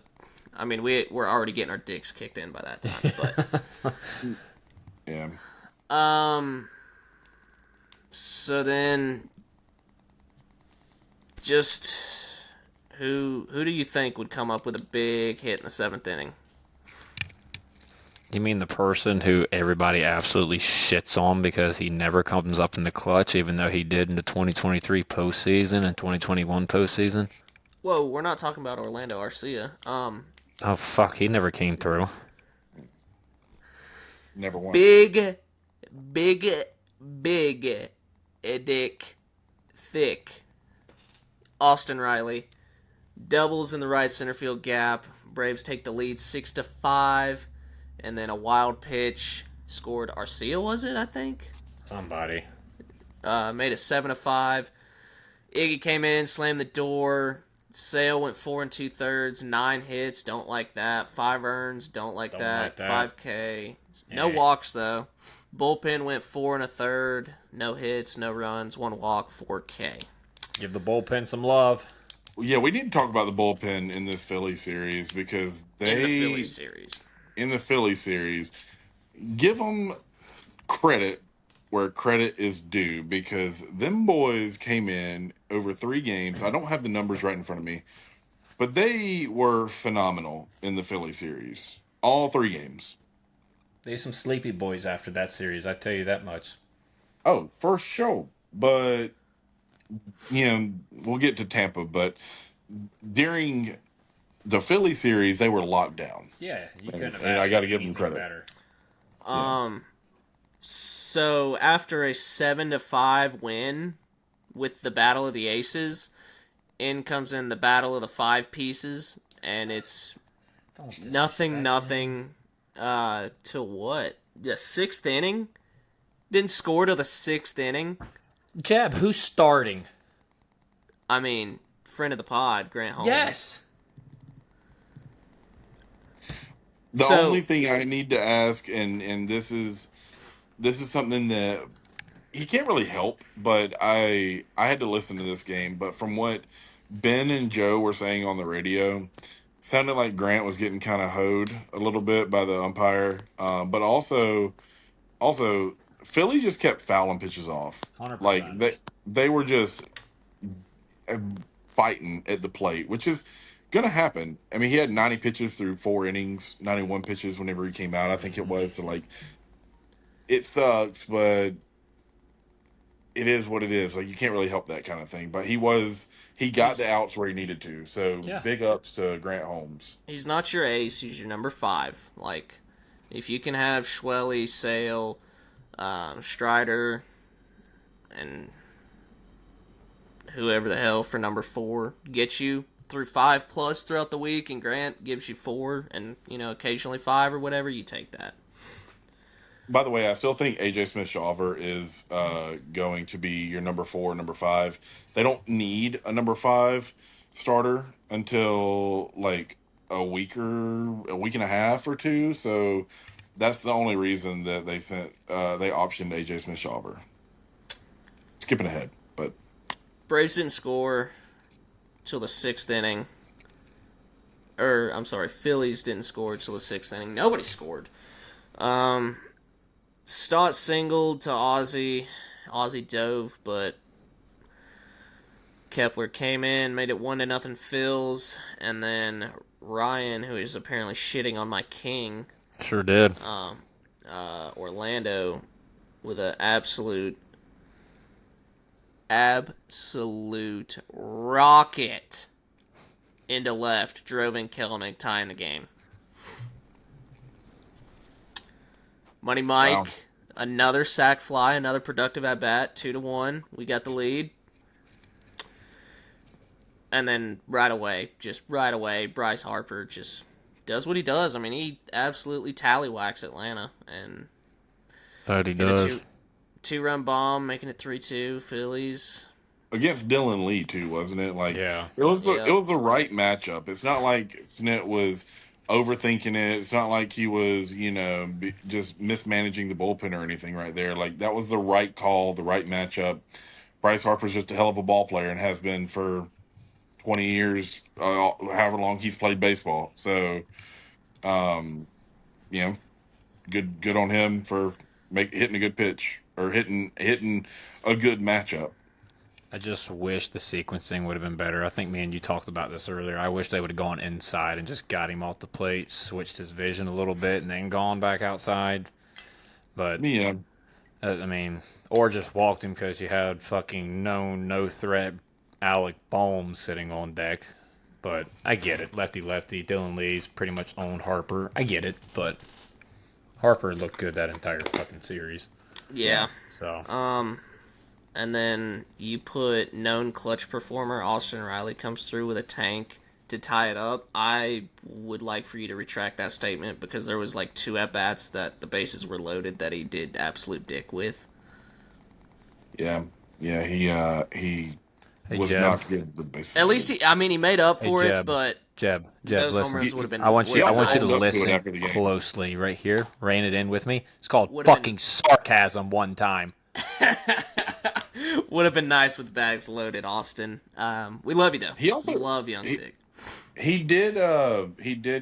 I mean, we're already getting our dicks kicked in by that time, but. Yeah. So then, just who do you think would come up with a big hit in the seventh inning? You mean the person who everybody absolutely shits on because he never comes up in the clutch, even though he did in the 2023 postseason and 2021 postseason? Whoa, we're not talking about Orlando Arcia. Oh, fuck, he never came through. Never won. Big, dick, thick. Austin Riley doubles in the right center field gap. Braves take the lead 6-5, and then a wild pitch scored. Arcia, was it? I think Somebody. made it 7-5. Iggy came in, slammed the door. Sale went 4 2/3, 9 hits. Don't like that. 5 earns. Don't like that. 5K. No walks though. Bullpen went 4 1/3. No hits, no runs, 1 walk, 4K. Give the bullpen some love. Yeah, we need to talk about the bullpen in this Philly series because In the Philly series. Give them credit where credit is due because them boys came in over 3 games. I don't have the numbers right in front of me, but they were phenomenal in the Philly series. All 3 games. There's some sleepy boys after that series, I tell you that much. Oh, for sure. But, we'll get to Tampa, but during the Philly series, they were locked down. Yeah, you couldn't have And I asked gotta for give them anything credit. better. So after a 7-5 win with the Battle of the Aces, in comes in the Battle of the 5 Pieces, and it's nothing to what? The 6th inning? Didn't score to the 6th inning. Jeb, who's starting? I mean, friend of the pod, Grant Holmes. Yes. The only thing I need to ask, and this is something that he can't really help, but I had to listen to this game. But from what Ben and Joe were saying on the radio, it sounded like Grant was getting kind of hoed a little bit by the umpire. But also Philly just kept fouling pitches off. 100%. Like they were just fighting at the plate, which is going to happen. I mean, he had 90 pitches through 4 innings, 91 pitches whenever he came out, I think it was. So, like, it sucks, but it is what it is. Like, you can't really help that kind of thing. But he got the outs where he needed to. So, big ups to Grant Holmes. He's not your ace. He's your number 5. Like, if you can have Schwelly, Sale, Strider, and whoever the hell for number 4 get you through 5+ throughout the week, and Grant gives you 4 and occasionally 5 or whatever, you take that. By the way, I still think AJ Smith-Shawver is going to be your number 4, number 5. They don't need a number 5 starter until like a week and a half or 2. So That's the only reason that they optioned AJ Smith-Shawver. Skipping ahead, but Braves didn't score till the 6th inning. Or, I'm sorry, Phillies didn't score till the 6th inning. Nobody scored. Stott singled to Ozzy. Ozzy dove, but Kepler came in, made it 1-0 Phils, and then Ryan, who is apparently shitting on my king, Sure did. Orlando, with an absolute rocket into left, drove in Kelenic, tying the game. Money Mike, wow. another sac fly, another productive at bat, 2-1. We got the lead. And then right away, Bryce Harper just does what he does. I mean, he absolutely tallywhacks Atlanta and That he hit does. a two-run bomb, making it 3-2 Phillies. Against Dylan Lee too, wasn't it? Like Yeah. it was Yep. the right matchup. It's not like Snit was overthinking it. It's not like he was, just mismanaging the bullpen or anything right there. Like that was the right call, the right matchup. Bryce Harper's just a hell of a ball player and has been for 20 years, however long he's played baseball. So, um, you know, good on him for hitting a good pitch or hitting a good matchup. I just wish the sequencing would have been better. I think me and you talked about this earlier. I wish they would have gone inside and just got him off the plate, switched his vision a little bit, and then gone back outside. But, Yeah, I mean, or just walked him because you had fucking known no threat Alec Bohm sitting on deck. But I get it. Lefty. Dylan Lee's pretty much owned Harper. I get it. But Harper looked good that entire fucking series. Yeah. So. And then you put known clutch performer Austin Riley comes through with a tank to tie it up. I would like for you to retract that statement because there was like 2 at-bats that the bases were loaded that he did absolute dick with. yeah. He Hey, was Jeb. not good with bases. At least he made up for it, but Jeb, those home listen. runs would have been. I want you to hold up to it listen after the game. closely right here. Rein it in with me. It's called Would've fucking sarcasm one time. Would have been nice with bags loaded, Austin. We love you though. He also love Young Dick. he did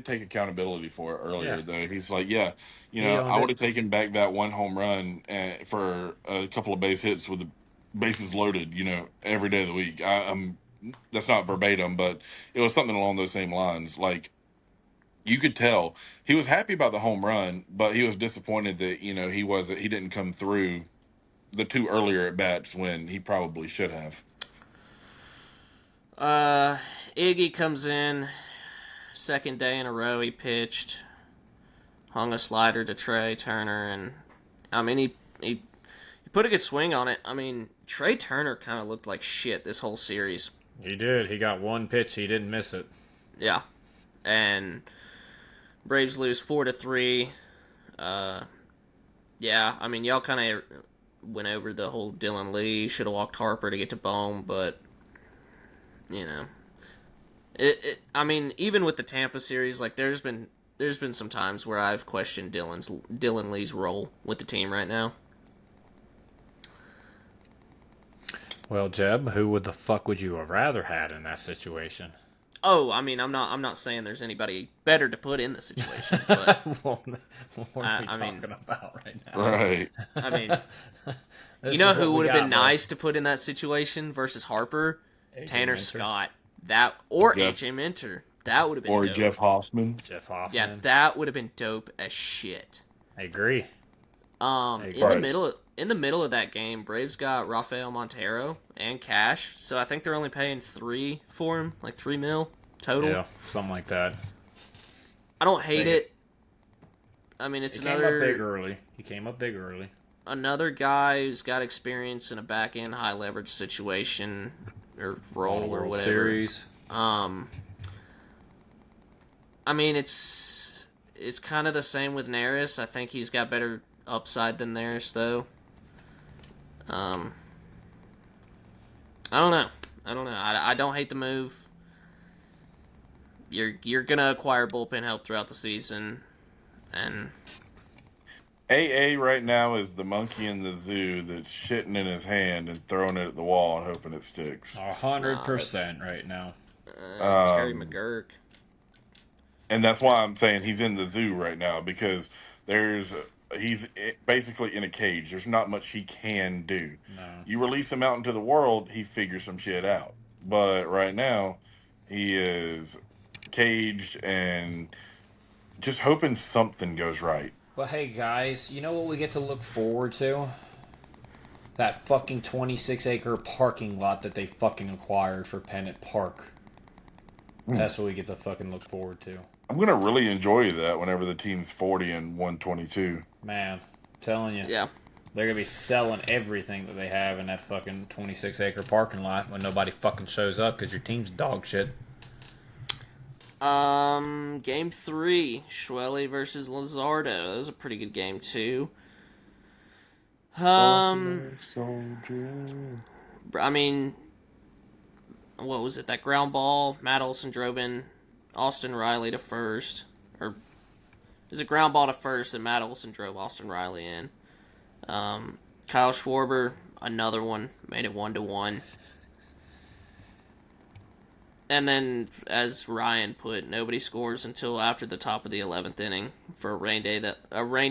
take accountability for it earlier Yeah. though. He's like, yeah, He owned I would it. have taken back that one home run for a couple of base hits with the bases loaded, every day of the week. That's not verbatim, but it was something along those same lines. Like you could tell he was happy about the home run, but he was disappointed that he didn't come through the 2 earlier at bats when he probably should have. Iggy comes in, second day in a row he pitched, hung a slider to Trey Turner, and I mean he put a good swing on it. I mean Trey Turner kind of looked like shit this whole series. He did. He got one pitch. He didn't miss it. Yeah, and Braves lose 4-3. Yeah, I mean y'all kind of went over the whole Dylan Lee should have walked Harper to get to Bohm, but I mean, even with the Tampa series, like there's been some times where I've questioned Dylan Lee's role with the team right now. Well, Jeb, who would the fuck would you have rather had in that situation? Oh, I mean, I'm not saying there's anybody better to put in the situation, but What are we I mean- talking about right now? Right. I mean, This you know is what who we would have got, been bro. nice to put in that situation versus Harper? AJ Tanner Minter. Scott. That or Jeff. AJ Minter. That would have been Or dope. Jeff Hoffman. Jeff Hoffman. Yeah, that would have been dope as shit. I agree. In the middle of that game, Braves got Rafael Montero and cash, so I think they're only paying $3 for him, like $3 million total. Yeah, something like that. I don't hate Dang it. I mean, it's He came up big another early. He came up big early. guy who's got experience in a back end high leverage situation or role or World whatever. Series. I mean, it's kind of the same with Neris. I think he's got better upside than Neris, though. I don't know. I don't hate the move. You're gonna acquire bullpen help throughout the season, and AA right now is the monkey in the zoo that's shitting in his hand and throwing it at the wall and hoping it sticks. 100% right now. Terry Um, McGurk. and that's why I'm saying he's in the zoo right now because he's basically in a cage. There's not much he can do. No. You release him out into the world, he figures some shit out. But right now, he is caged and just hoping something goes right. But hey, guys, you know what we get to look forward to? That fucking 26-acre parking lot that they fucking acquired for Pennant Park. That's what we get to fucking look forward to. I'm gonna really enjoy that whenever the team's 40 and 122. Man, I'm telling you. Yeah. They're gonna be selling everything that they have in that fucking 26-acre parking lot when nobody fucking shows up because your team's dog shit. Game 3, Schwelly versus Luzardo. That was a pretty good game too. I mean, what was it? That ground ball, Matt Olson drove in Austin Riley to first, or it was a ground ball to first, and Matt Olson drove Austin Riley in. Kyle Schwarber, another one, made it 1-1. And then, as Ryan put, nobody scores until after the top of the 11th inning for a rain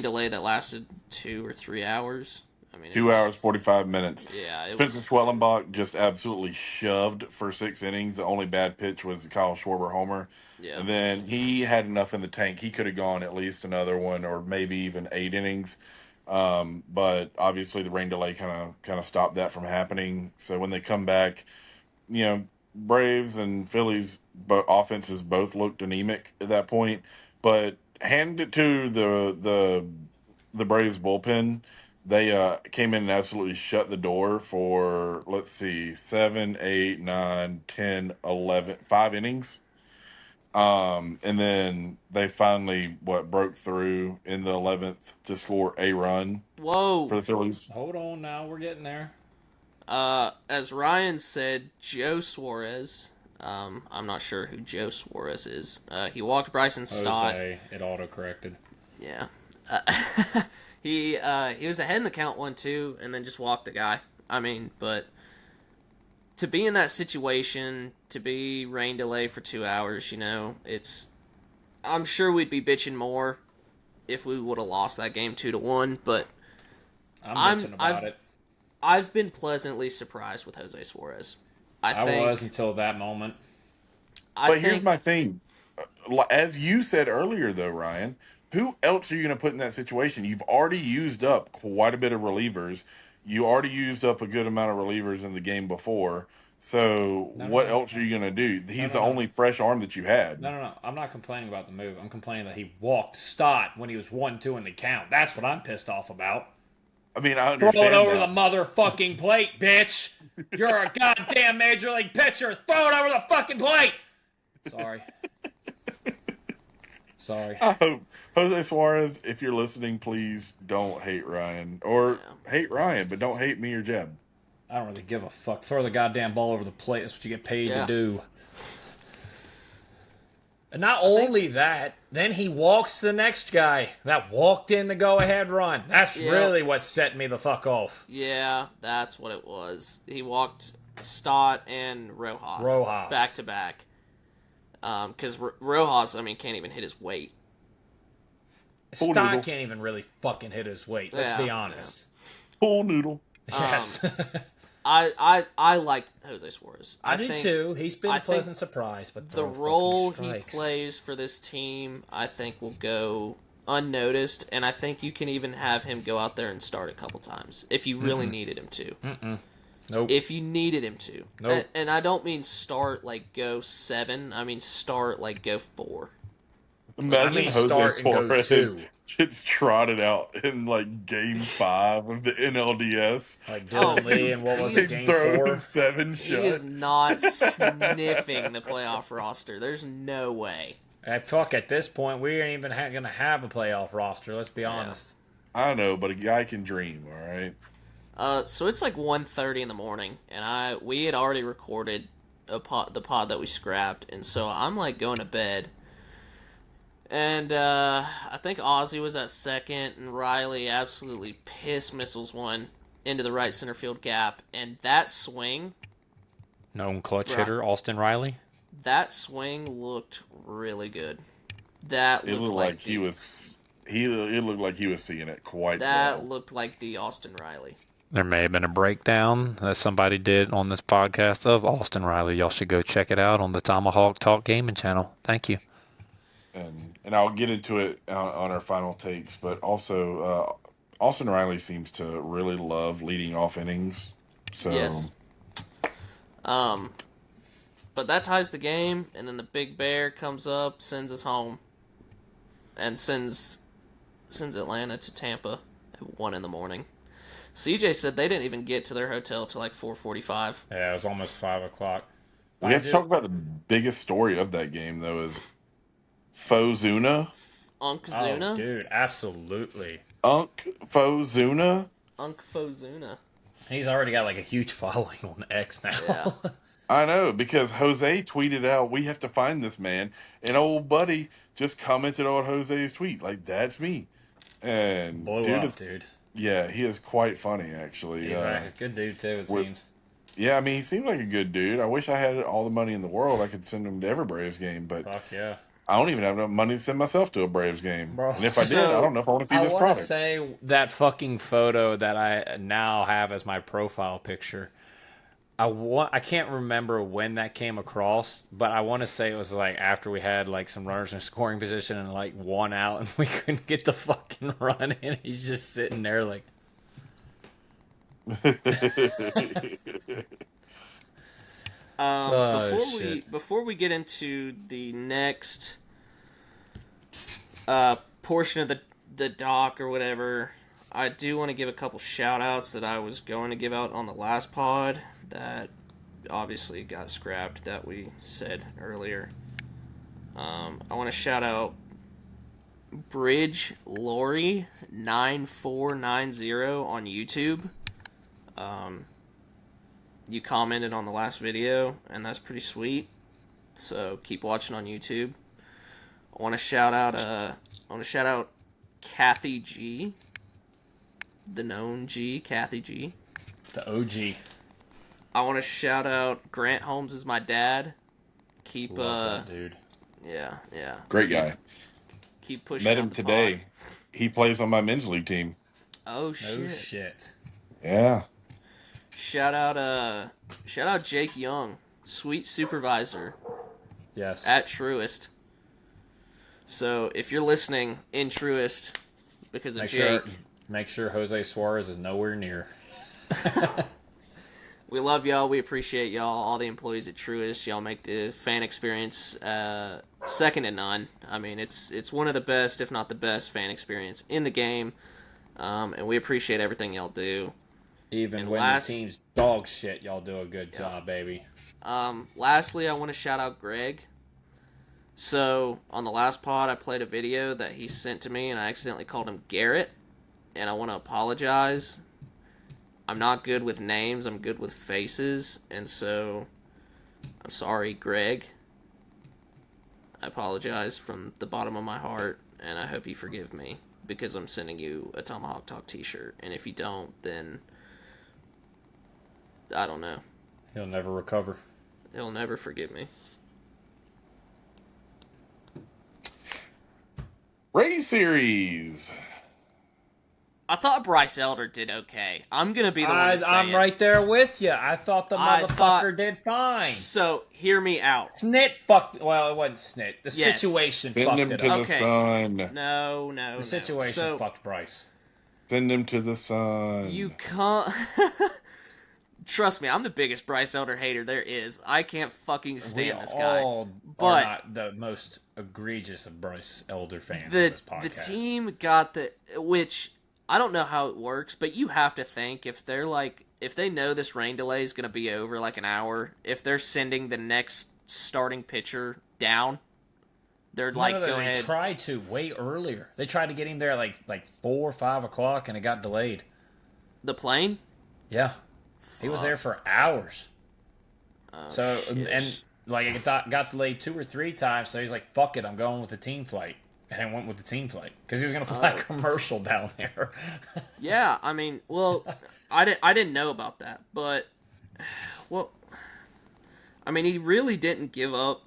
delay that lasted 2 or 3 hours. I mean, 2 hours 45 minutes. Yeah, Spencer Schwellenbach just absolutely shoved for 6 innings. The only bad pitch was the Kyle Schwarber homer. Yeah. And then he had enough in the tank. He could have gone at least another one or maybe even 8 innings. But obviously the rain delay kind of stopped that from happening. So when they come back, Braves and Phillies offenses both looked anemic at that point. But hand it to the Braves bullpen. They came in and absolutely shut the door for, let's see, 7, 8, 9, 10, 11, 5 innings. And then they finally, broke through in the 11th to score a run Whoa. for the Phillies. Hold on now, we're getting there. As Ryan said, Joe Suarez. I'm not sure who Joe Suarez is. He walked Bryson Stott. Jose, it auto-corrected. Yeah. He was ahead in the count 1-2 and then just walked the guy. I mean, but to be in that situation, to be rain delay for 2 hours, I'm sure we'd be bitching more if we would have lost that game 2-1, but I'm bitching about it. I've been pleasantly surprised with Jose Suarez. I was until that moment. Here's my thing. As you said earlier, though, Ryan, who else are you going to put in that situation? You've already used up quite a bit of relievers. You already used up a good amount of relievers in the game before. So what else are you going to do? He's the only fresh arm that you had. No. I'm not complaining about the move. I'm complaining that he walked Stott when he was 1-2 in the count. That's what I'm pissed off about. I mean, I understand Throw it over that. the motherfucking plate, bitch. You're a goddamn major league pitcher. Throw it over the fucking plate. Sorry. I hope Jose Suarez, if you're listening, please don't hate Ryan. Or hate Ryan, but don't hate me or Jeb. I don't really give a fuck. Throw the goddamn ball over the plate. That's what you get paid to do. And not only that, then he walks the next guy that walked in the go-ahead run. That's really what set me the fuck off. Yeah, that's what it was. He walked Stott and Rojas. Back to back. Because Rojas, can't even hit his weight. Stott can't even really fucking hit his weight. Let's be honest. Full noodle. Yes. I like Jose Suarez. I do too. He's been a pleasant surprise, but the role he plays for this team, I think, will go unnoticed, and I think you can even have him go out there and start a couple times if you really needed him to. Nope. If you needed him to. Nope. And I don't mean start like go 7. I mean start like go 4. Imagine Jose Suarez gets trotted out in like Game 5 of the NLDS. Like Dylan Lee and what was it, Game 4? 7 He is not sniffing the playoff roster. There's no way. Fuck, at this point, we ain't even going to have a playoff roster, let's be honest. I know, but a guy can dream, all right? So it's like 1:30 in the morning, and we had already recorded the pod that we scrapped, and so I'm like going to bed. And I think Ozzy was at second, and Riley absolutely piss missiles one into the right center field gap. And that swing, Known clutch bruh, hitter Austin Riley. that swing looked really good. That It looked looked like like he was it looked like he was seeing it quite well. the Austin Riley. There may have been a breakdown that somebody did on this podcast of Austin Riley. Y'all should go check it out on the Tomahawk Talk Gaming channel. Thank you. And I'll get into it on our final takes, but also Austin Riley seems to really love leading off innings. So Yes. Um, but that ties the game, and then the Big Bear comes up, sends us home, and sends Atlanta to Tampa at 1 in the morning. CJ said they didn't even get to their hotel till like 4:45. Yeah, it was almost 5 o'clock. we have to talk about the biggest story of that game, though, is Fozuna. Oh, Unkzuna? dude, absolutely. Fozuna. Unkfozuna. He's already got like a huge following on X now. Yeah. I know, because Jose tweeted out, "We have to find this man," and old buddy just commented on Jose's tweet, like, "That's me." And Blow dude, up, dude. yeah, he is quite funny, actually. He's a good dude too, it with- seems. Yeah, I mean, he seems like a good dude. I wish I had all the money in the world. I could send him to every Braves game, but Fuck yeah. I don't even have enough money to send myself to a Braves game. Bro, And if I did, I don't know if I want to see I this want to product. say that fucking photo that I now have as my profile picture. I can't remember when that came across, but I want to say it was like after we had like some runners in scoring position and like 1 out, and we couldn't get the fucking run in. He's just sitting there like. Before we get into the next portion of the doc or whatever, I do want to give a couple shout outs that I was going to give out on the last pod that obviously got scrapped that we said earlier. I want to shout out Bridge Lori 9490 on YouTube. You commented on the last video, and that's pretty sweet. So keep watching on YouTube. I want to shout out Kathy G, the known G, Kathy G. The OG. I want to shout out Grant Holmes is my dad. Keep Love that dude. yeah. Great guy. Keep pushing. Met out him the today. pod. He plays on my men's league team. Oh No shit. shit. Yeah. Shout out Jake Young, sweet supervisor Yes. at Truist. So if you're listening in Truist because of Jake, Make sure Jose Suarez is nowhere near. we love y'all. We appreciate y'all. All the employees at Truist, y'all make the fan experience second to none. I mean, it's one of the best, if not the best, fan experience in the game, and we appreciate everything y'all do. Even And when last- the team's dog shit, y'all do a good job, baby. Lastly, I want to shout out Greg. So, on the last pod, I played a video that he sent to me, and I accidentally called him Garrett, and I want to apologize. I'm not good with names, I'm good with faces, and so, I'm sorry, Greg. I apologize from the bottom of my heart, and I hope you forgive me, because I'm sending you a Tomahawk Talk t-shirt, and if you don't, then, I don't know. He'll never recover. He'll never forgive me. Ray series. I thought Bryce Elder did okay. I'm gonna be the one to say I'm it. right there with you. I thought the I motherfucker thought- did fine. So hear me out. Snit fucked. Well, it wasn't Snit. The Yes. situation Send fucked him it to up. the Okay. sun. No. The situation So fucked Bryce. Send him to the sun. you can't. Trust me, I'm the biggest Bryce Elder hater there is. I can't fucking stand this guy. All But- are not the most egregious of Bryce Elder fans on The this podcast. the team got which I don't know how it works, but you have to think if they know this rain delay is gonna be over like an hour, if they're sending the next starting pitcher down, they're like, No, go they ahead. tried to way earlier. They tried to get him there like 4 or 5 o'clock, and it got delayed. The plane. Yeah, he was there for hours. Oh, So shit. and like it got delayed 2 or 3 times. So he's like, "Fuck it, I'm going with the team flight." and went with the team flight because he was going to fly commercial down there. Yeah, I mean, well, I didn't know about that, but well, I mean, he really didn't give up.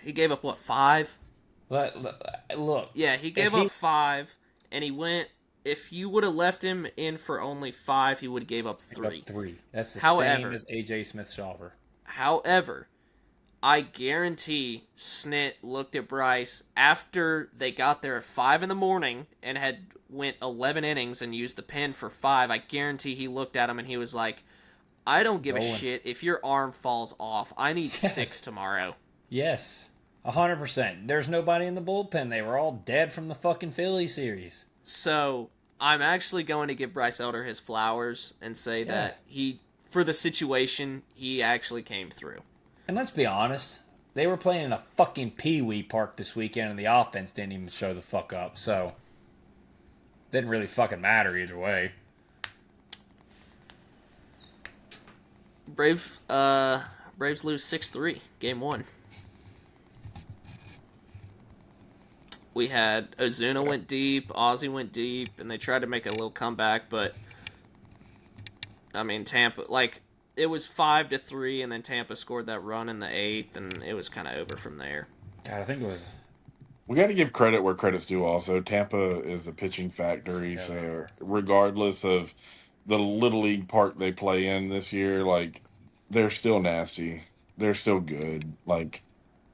He gave up what, 5? Look, Yeah, he gave up 5, and he went. If you would have left him in for only 5, he would have gave up 3. 3. That's the However, same as AJ Smith-Shawver. However, I guarantee Snit looked at Bryce after they got there at 5 in the morning and had went 11 innings and used the pen for 5. I guarantee he looked at him and he was like, I don't give a shit if your arm falls off. I need 6 tomorrow. Yes, 100%. There's nobody in the bullpen. They were all dead from the fucking Philly series. So I'm actually going to give Bryce Elder his flowers and say that for the situation, he actually came through. And let's be honest, they were playing in a fucking Pee-wee park this weekend, and the offense didn't even show the fuck up. So, didn't really fucking matter either way. Braves lose 6-3, game 1. We had Ozuna went deep, Ozzy went deep, and they tried to make a little comeback, but I mean, Tampa, it was 5-3, and then Tampa scored that run in the 8th, and it was kind of over from there. God, I think it was. We got to give credit where credit's due. Also, Tampa is a pitching factory, so regardless of the little league park they play in this year, they're still nasty. They're still good.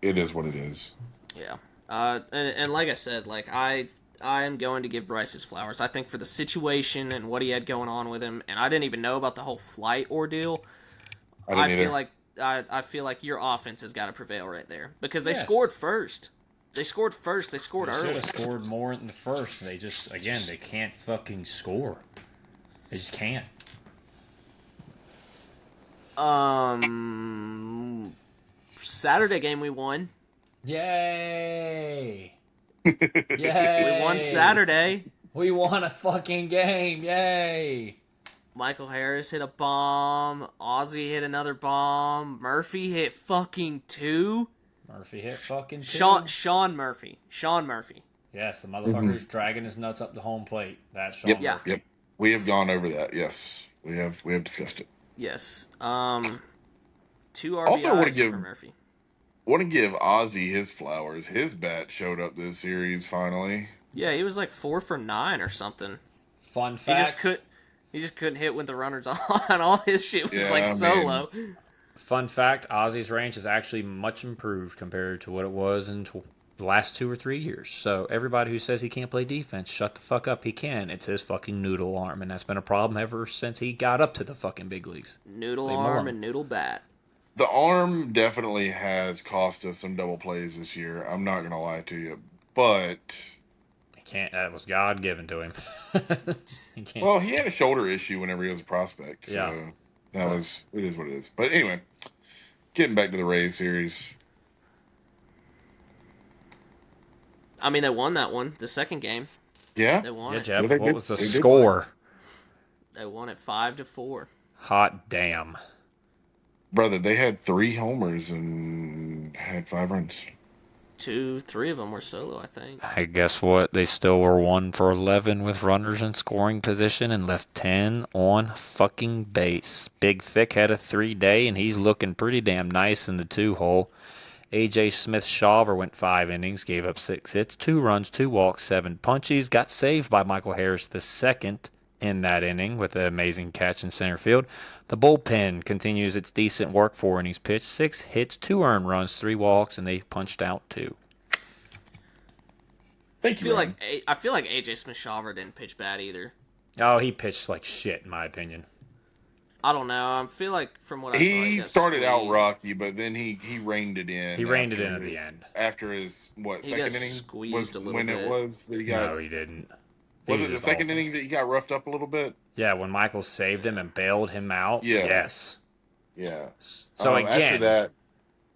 It is what it is. Yeah. And like I said, I am going to give Bryce his flowers. I think for the situation and what he had going on with him, and I didn't even know about the whole flight ordeal. I feel like your offense has got to prevail right there because they scored first. They scored first. They scored early. They should have scored more in the first. They just, again, they can't fucking score. They just can't. Saturday game we won. Yay! Yay! We won Saturday. We won a fucking game. Yay! Michael Harris hit a bomb. Ozzy hit another bomb. Murphy hit fucking 2. Murphy hit fucking 2. Sean Murphy. Yes, the motherfucker's dragging his nuts up the home plate. That's Sean Murphy. Yep. We have gone over that. Yes, we have discussed it. Yes. 2 RBIs Also, for Murphy. Want to give Ozzy his flowers. His bat showed up this series finally. Yeah, he was 4 for 9 or something. Fun fact. He just couldn't hit with the runners on. All his shit was solo. Fun fact, Ozzy's range is actually much improved compared to what it was in the last 2 or 3 years. So everybody who says he can't play defense, shut the fuck up. He can. It's his fucking noodle arm, and that's been a problem ever since he got up to the fucking big leagues. Noodle arm and noodle bat. The arm definitely has cost us some double plays this year. I'm not going to lie to you. But that was God given to him. Well, he had a shoulder issue whenever he was a prospect. So it is what it is. But anyway, getting back to the Rays series. I mean, they won that one, the second game. Yeah? They won it. Jeff, what was the score? They won it 5-4. Hot damn. Brother, they had 3 homers and had 5 runs. 3 of them were solo, I think. I guess what? They still were 1 for 11 with runners in scoring position and left 10 on fucking base. Big Thick had a 3-day, and he's looking pretty damn nice in the 2-hole. AJ Smith-Shawver went 5 innings, gave up 6 hits, 2 runs, 2 walks, 7 punchies. Got saved by Michael Harris II in that inning with an amazing catch in center field. The bullpen continues its decent work. 4 innings pitched, 6 hits, 2 earned runs, 3 walks, and they punched out 2. Thank you. I feel like AJ Smith-Shawver didn't pitch bad either. Oh, he pitched like shit, in my opinion. I don't know. I feel like from what I saw, he started out rocky, but then he reined it in. He reined it in at the end. After his second inning squeezed a little when bit. It was that he got. No, he didn't. Was it the second inning that he got roughed up a little bit? Yeah, when Michael saved him and bailed him out. Yeah. Yes. Yeah. So again, after that,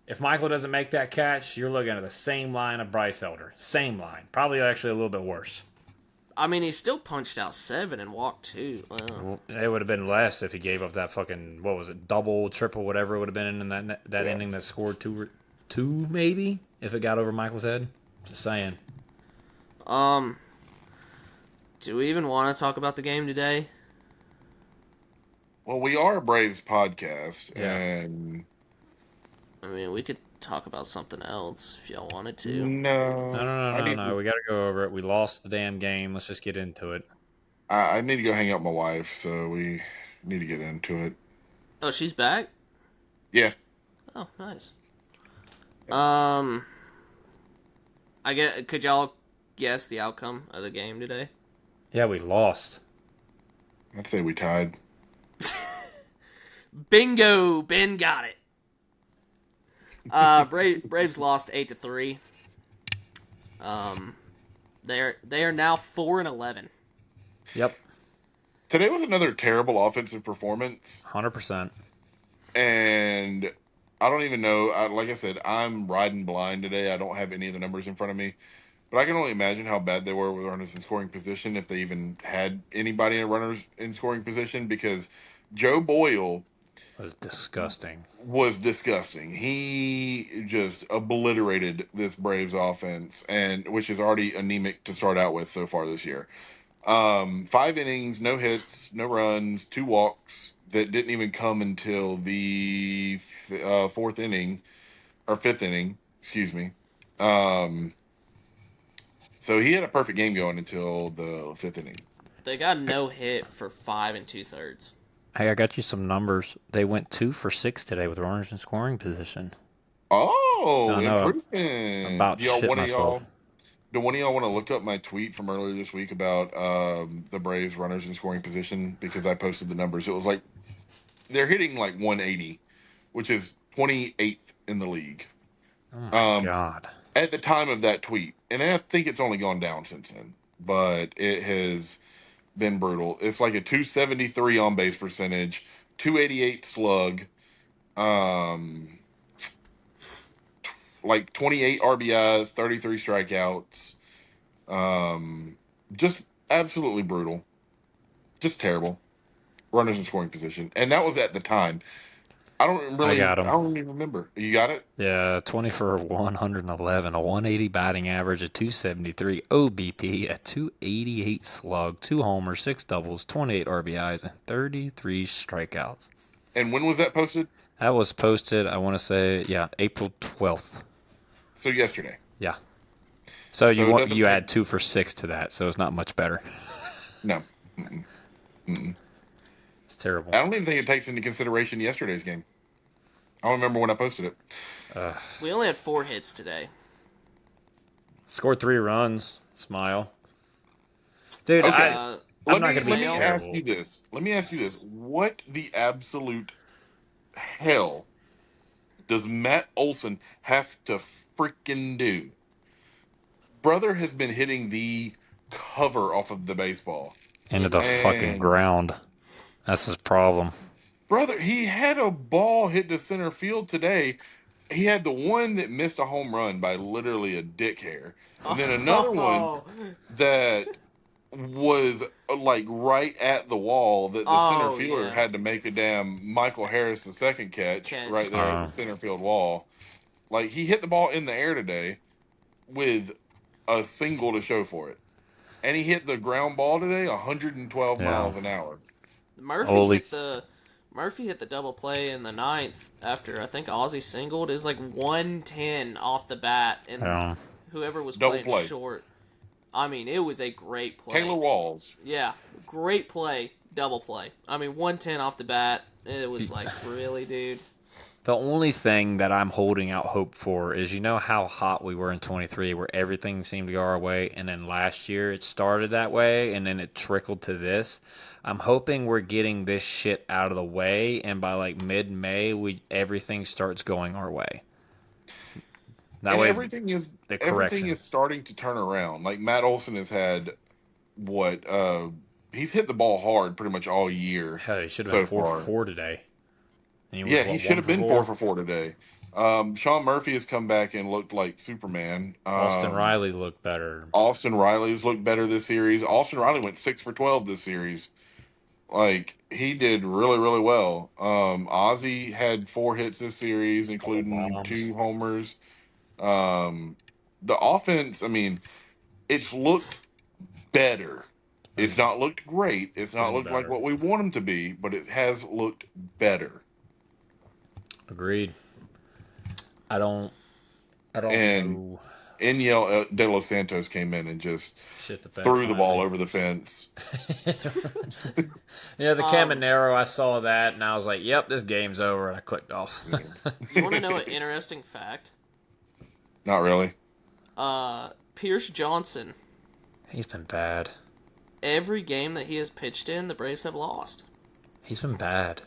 if Michael doesn't make that catch, you're looking at the same line of Bryce Elder. Same line. Probably actually a little bit worse. I mean, he still punched out 7 and walked 2. Well, it would have been less if he gave up that fucking, what was it, double, triple, whatever it would have been in that inning that scored 2. 2 maybe if it got over Michael's head. Just saying. Do we even want to talk about the game today? Well, we are a Braves podcast, Yeah. and I mean, we could talk about something else if y'all wanted to. no, No. We got to go over it. We lost the damn game. Let's just get into it. I need to go hang out with my wife, so we need to get into it. Oh, she's back? Yeah. Oh, nice. I could y'all guess the outcome of the game today? Yeah, we lost. I'd say we tied. Bingo! Ben got it. Braves lost 8-3. They are now 4-11. Yep. Today was another terrible offensive performance, 100%. and I don't even know. Like I said, I'm riding blind today. I don't have any of the numbers in front of me, but I can only imagine how bad they were with runners in scoring position if they even had anybody in runners in scoring position, because Joe Boyle Was disgusting. was disgusting. He just obliterated this Braves offense, and which is already anemic to start out with so far this year. 5 innings, no hits, no runs, 2 walks that didn't even come until the 4th inning or 5th inning, excuse me. So he had a perfect game going until the 5th inning. They got no hit for 5 2/3. Hey, I got you some numbers. They went 2 for 6 today with runners in scoring position. Oh, I know. improvement! About shit myself. Do one of y'all want to look up my tweet from earlier this week about the Braves runners in scoring position, because I posted the numbers. It was like they're hitting like 180, which is 28th in the league. Oh my Um, God. at the time of that tweet, and I think it's only gone down since then, but it has been brutal. It's like a 273 on base percentage, 288 slug, um, like 28 RBIs, 33 strikeouts. Just absolutely brutal. Just terrible. Runners in scoring position. And that was at the time. I got him. don't even remember. You got it? Yeah, 20 for 111, a 180 batting average, a 273 OBP, a 288 slug, 2 homers, 6 doubles, 28 RBIs, and 33 strikeouts. And when was that posted? That was posted, I want to say, April 12th. So yesterday. Yeah. So So it doesn't you make- add 2 for 6 to that, so it's not much better. No. Mm-mm. Mm-mm. It's terrible. I don't even think it takes into consideration yesterday's game. I don't remember when I posted it. We only had 4 hits today. Scored 3 runs. Smile. Dude, Okay. I'm Let not me, going to let be me terrible. ask you this. Let me ask you this. What the absolute hell does Matt Olson have to freaking do? Brother has been hitting the cover off of the baseball. Into the fucking And ground. That's his problem. brother, he had a ball hit to center field today. He had the one that missed a home run by literally a dick hair. And then another one that was like right at the wall that the center Oh, fielder yeah. had to make a damn Michael Harris the second catch right there at the center field wall. Like, he hit the ball in the air today with a single to show for it. And he hit the ground ball today 112 miles an hour. Murphy hit the double play in the 9th after I think Ozzie singled. It was like 110 off the bat, and whoever was Double playing play. short. I mean, it was a great play. Taylor Walls. Yeah, great play, double play. I mean, 110 off the bat. It was like, really, dude? The only thing that I'm holding out hope for is, you know how hot we were in 23, where everything seemed to go our way, and then last year it started that way, and then it trickled to this. I'm hoping we're getting this shit out of the way, and by like mid-May, everything starts going our way. That And way, everything is starting to turn around. Like, Matt Olson has had he's hit the ball hard pretty much all year. Hell, he should have been 4 for 4 today. And He should have been 4 for 4 today. Sean Murphy has come back and looked like Superman. Austin Riley looked better. Austin Riley's looked better this series. Austin Riley went 6 for 12 this series. Like, he did really, really well. Ozzy had 4 hits this series, including bombs. 2 homers. The offense, I mean, it's looked better. It's not looked great. It's not Been looked like better. what we want him to be, but it has looked better. Agreed. I don't And know. Eniel De Los Santos came in and just Shit the bed threw the ball finally. over the fence. Yeah, the Caminero, I saw that and I was like, "Yep, this game's over," and I clicked off. You want to know an interesting fact? Not really. Pierce Johnson. He's been bad. Every game that he has pitched in, the Braves have lost. He's been bad.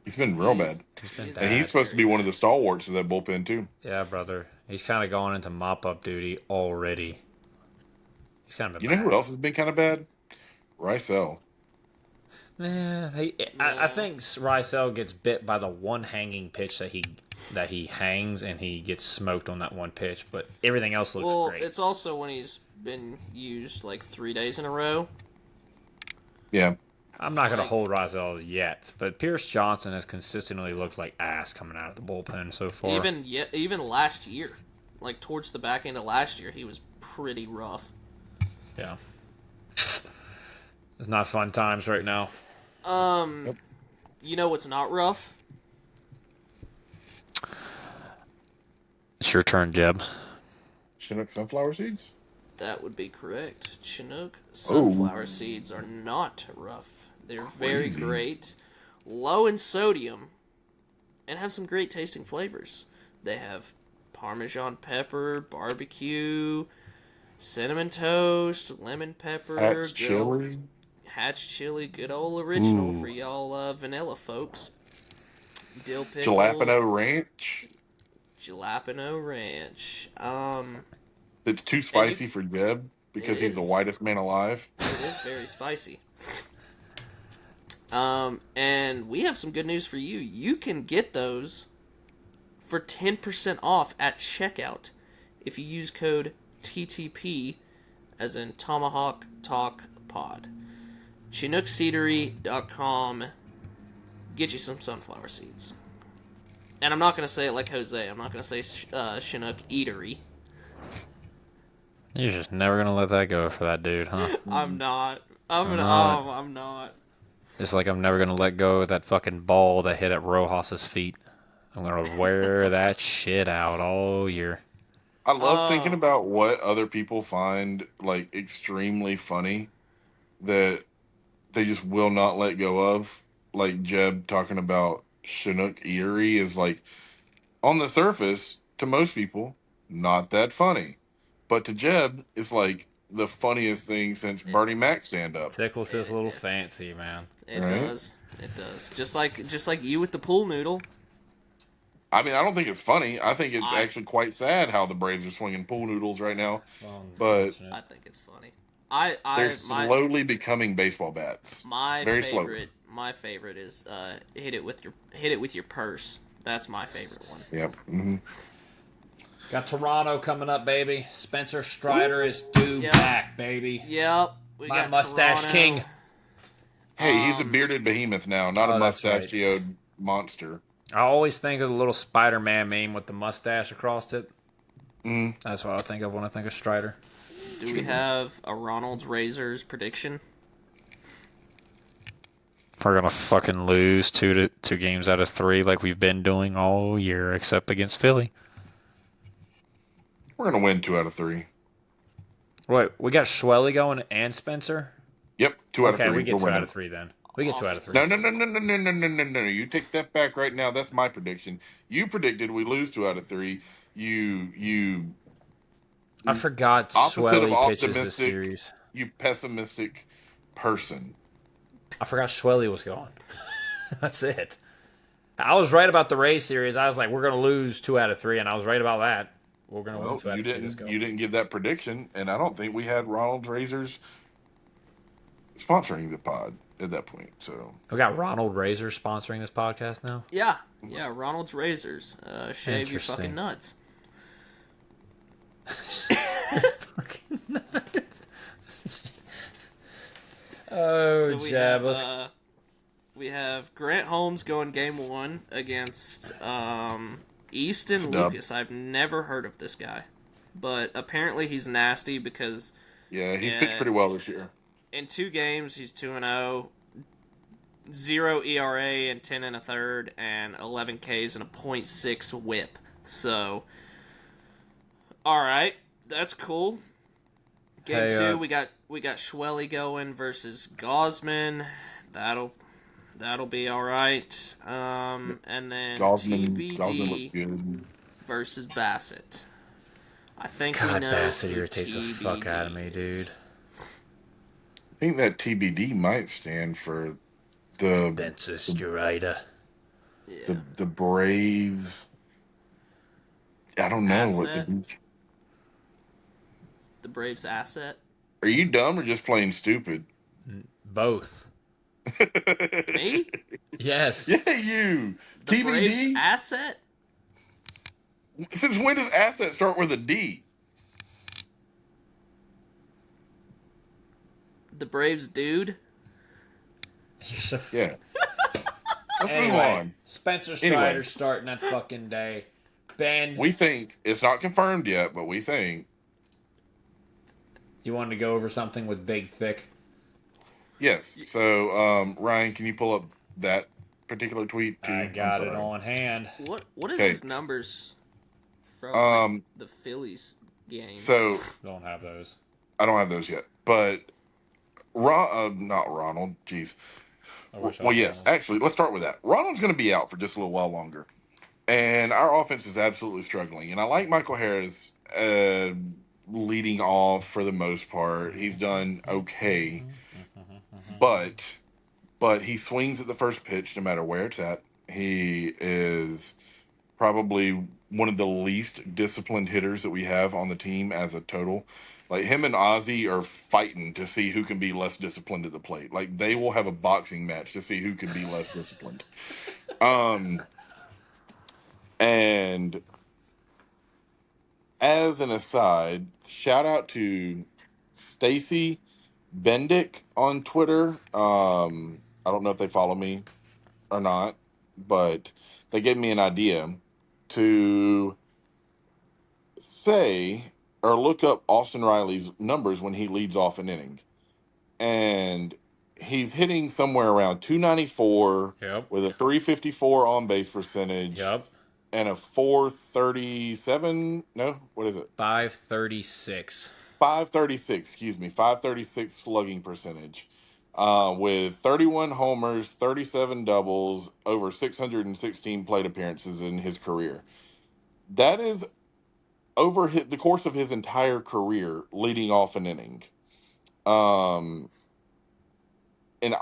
He's been real bad. He's been He's And bad. he's supposed to be one of the stalwarts of that bullpen, too. Yeah, brother. He's kind of going into mop-up duty already. He's kind of been You know bad. who else has been kind of bad? Rysel. Yeah, I think Rysel gets bit by the one hanging pitch that he hangs, and he gets smoked on that one pitch. But everything else looks Well, great. it's also when he's been used like 3 days in a row. Yeah. I'm not going to hold Rysel yet, but Pierce Johnson has consistently looked like ass coming out of the bullpen so far. Even last year, like towards the back end of last year, he was pretty rough. Yeah. It's not fun times right now. You know what's not rough? It's your turn, Jeb. Chinook sunflower seeds? That would be correct. Chinook sunflower seeds are not rough. They're very Crazy. great, low in sodium, and have some great tasting flavors. They have Parmesan pepper, barbecue, cinnamon toast, lemon pepper, Hatch good old- chili? Hatch chili, good old original for y'all vanilla folks. Dill pickle, Jalapeno ranch? Jalapeno ranch. It's too spicy for Jeb because It he's the is. whitest man alive. It is very spicy. And we have some good news for you. You can get those for 10% off at checkout if you use code TTP, as in Tomahawk Talk Pod. ChinookSeedery.com. Get you some sunflower seeds. And I'm not going to say it like Jose. I'm not going to say Chinook Eatery. You're just never going to let that go for that dude, huh? I'm not. I'm not. Just like I'm never going to let go of that fucking ball that hit at Rojas's feet. I'm going to wear that shit out all year. I love thinking about what other people find like extremely funny that they just will not let go of. Like Jeb talking about Chinook Eatery is like on the surface to most people not that funny, but to Jeb it's like the funniest thing since Bernie Mac stand up. Tickles his little fancy, man. It Right? does. It does. Just like you with the pool noodle. I mean, I don't think it's funny. I think it's actually quite sad how the Braves are swinging pool noodles right now. But I think it's funny. they're slowly becoming baseball bats. Very slowly. My favorite is hit it with your purse. That's my favorite one. Yep. Mm-hmm. Got Toronto coming up, baby. Spencer Strider is due Yep. back, baby. Yep. We My got mustache Toronto. king. Hey, he's a bearded behemoth now, not a that's right. mustachioed monster. I always think of the little Spider-Man meme with the mustache across it. Mm. That's what I think of when I think of Strider. Do we have a Ronald's Razors prediction? We're gonna fucking lose two games out of 3 like we've been doing all year, except against Philly. We're gonna win 2 out of 3. Wait, we got Schwelly going and Spencer? Yep, 2 out of 3. Okay, we get We're 2 winning. out of 3 then. We get 2 out of 3. No. You take that back right now. That's my prediction. You predicted we lose 2 out of 3. You I forgot opposite of Schwelly pitches this optimistic, series. you pessimistic person. I forgot Schwelly was gone. That's it. I was right about the Rays series. I was like, we're gonna lose 2 out of 3, and I was right about that. We're gonna win 2 out of 3. Let's go. You didn't give that prediction, and I don't think we had Ronald Razors sponsoring the pod at that point. So We got Ronald Razor sponsoring this podcast now. Yeah. Ronald's Razors. Shave your Interesting. fucking nuts. Oh, So we Jab, have, We have Grant Holmes going game 1 against Easton Dub. Lucas. I've never heard of this guy, but apparently he's nasty because Yeah, he's pitched pretty well this year. in 2 games he's 2-0, 0 ERA and 10 and a third, and 11 Ks and a .6 WHIP. So, all right, that's cool. Game 2, we got Schwelly going versus Gosman. That'll be all right. And then Gosman looks TBD good. versus Bassett. I think God, we know Bassett who irritates the fuck out of me, dude. I think that TBD might stand for the Spencer Strider. Yeah. the Braves. I don't know what Asset? the. The Braves asset. Are you dumb or just plain stupid? Both. Me? Yes. Yeah, you. The Braves TBD. asset? Since when does asset start with a D? The Braves dude? You're so... Yeah. Let's move Anyway, on. Spencer Strider Anyway. starting that fucking day. Ben, We think it's not confirmed yet, but we think you wanted to go over something with Big Thick? yes. So, Ryan, can you pull up that particular tweet too? I got I'm it sorry. on hand. What is Okay. his numbers from the Phillies game? So Don't have those. I don't have those yet, but not Ronald. Jeez. I wish I Well, had yes. one. Actually, let's start with that. Ronald's going to be out for just a little while longer, and our offense is absolutely struggling. And I like Michael Harris leading off for the most part. He's done okay, but he swings at the first pitch no matter where it's at. He is probably one of the least disciplined hitters that we have on the team as a total. Like him and Ozzy are fighting to see who can be less disciplined at the plate. Like they will have a boxing match to see who can be less disciplined. And as an aside, shout out to Stacy Bendick on Twitter. I don't know if they follow me or not, but they gave me an idea to say or look up Austin Riley's numbers when he leads off an inning. And he's hitting somewhere around 294 Yep. with a 354 on base percentage Yep. and a 437. No, what is it? 536. 536, excuse me, 536 slugging percentage. With 31 homers, 37 doubles, over 616 plate appearances in his career. That is over the course of his entire career leading off an inning. And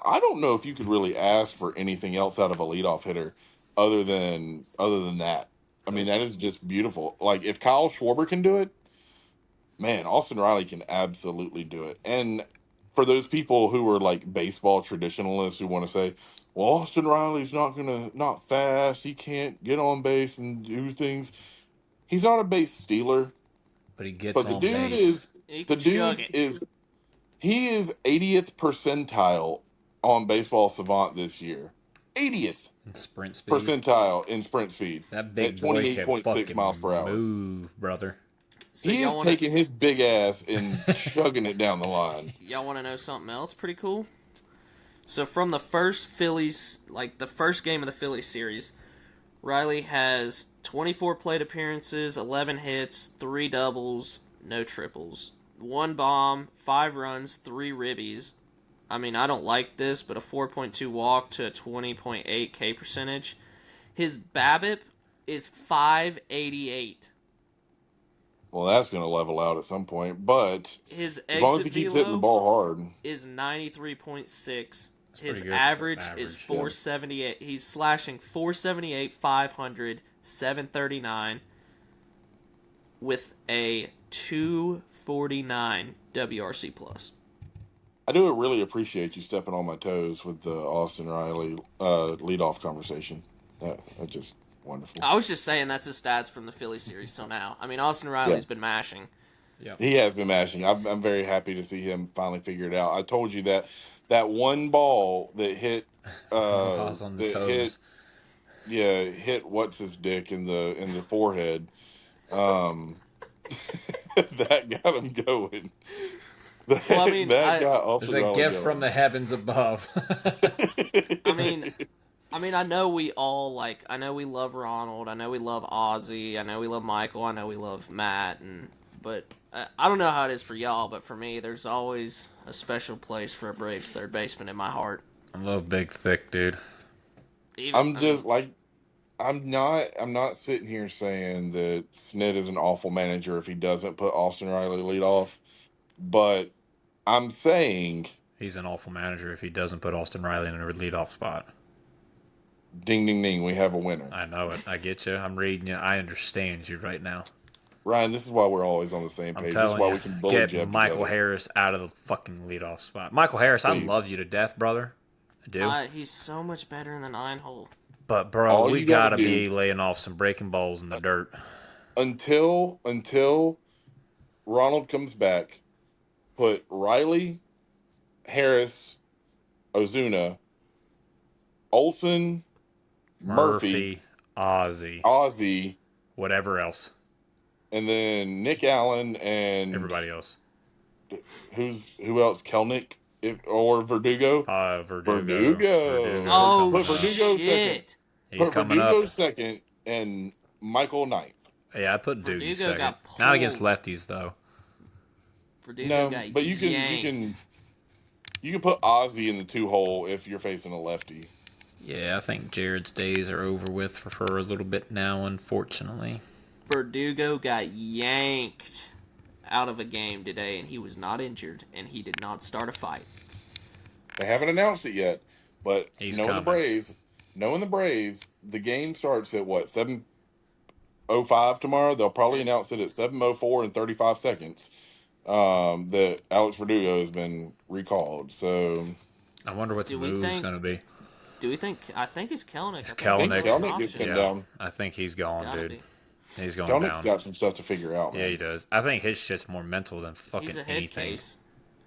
I don't know if you could really ask for anything else out of a leadoff hitter other than that. I mean, that is just beautiful. Like if Kyle Schwarber can do it, man, Austin Riley can absolutely do it. And for those people who are like baseball traditionalists who want to say, well, Austin Riley's not fast, he can't get on base and do things. He's not a base stealer, But he gets but the on dude base. He the can chug dude it. is he is 80th percentile on Baseball Savant this year. 80th Sprint speed. percentile in sprint speed. That big at boy can 28.6 fucking miles per hour. move, brother. So He is taking his big ass and chugging it down the line. Y'all want to know something else pretty cool? So from the first Phillies, like the first game of the Phillies series, Riley has 24 plate appearances, 11 hits, 3 doubles, no triples, 1 bomb, 5 runs, 3 ribbies. I mean, I don't like this, but a 4.2 walk to a 20.8 K percentage. His BABIP is 588. Well, that's going to level out at some point, but His as long as he exit keeps hitting the velo ball hard. is 93.6. His pretty good average for is average, yeah. 478. He's slashing 478, 500, 739 with a 249 WRC plus. I do really appreciate you stepping on my toes with the Austin Riley leadoff conversation. That just wonderful. I was just saying that's his stats from the Philly series till now. I mean, Austin Riley's been mashing. Yep. He has been mashing. I'm very happy to see him finally figure it out. I told you that one ball that hit Rojas on the toes. hit what's his dick in the forehead. Um, that got him going. That, Well, I mean, that got There's Austin a Riley gift from the going. heavens above. I mean, I know we all I know we love Ronald. I know we love Ozzy. I know we love Michael. I know we love Matt. But I don't know how it is for y'all. But for me, there's always a special place for a Braves third baseman in my heart. I love big, thick, dude. I'm just like I'm not sitting here saying that Snit is an awful manager if he doesn't put Austin Riley lead off, but I'm saying He's an awful manager if he doesn't put Austin Riley in a leadoff spot. ding ding ding, we have a winner. I know it. I get you. I'm reading you. I understand you right now. Ryan, this is why we're always on the same I'm page. This is telling why you, we can bully get Jeb Michael together. Harris out of the fucking leadoff spot. Michael Harris, I Please. love you to death, brother. I do. He's so much better in the 9-hole. But, bro, All we you gotta gotta do- be laying off some breaking balls in the dirt. Until Ronald comes back, put Riley, Harris, Ozuna, Olson, Murphy, Ozzy, whatever else. and then Nick Allen and Everybody else. who else? Kelnick or Verdugo? Verdugo. Oh, Put Verdugo shit. He's Put coming Verdugo up. second and Michael ninth. Yeah, I put Doogie Verdugo second. got Not against pulled. lefties, though. Verdugo No, got but you yanked. can put Ozzy in the 2-hole if you're facing a lefty. Yeah, I think Jared's days are over with for a little bit now, unfortunately. Verdugo got yanked out of a game today, and he was not injured, and he did not start a fight. They haven't announced it yet, but He's knowing coming. the Braves, the game starts at what 7:05 tomorrow. They'll probably announce it at 7:04 and 35 seconds. That Alex Verdugo has been recalled. So I wonder what the Do we move's think- going to be. Do we think? I think it's Kelnick. I think Kelnick. he's still an Kelnick gets option. sent Yeah, down. I think he's It's gone, gotta dude. be. He's going Kelnick's down. got some stuff to figure out. Yeah, Man. he does. I think his shit's more mental than fucking He's a head anything. case.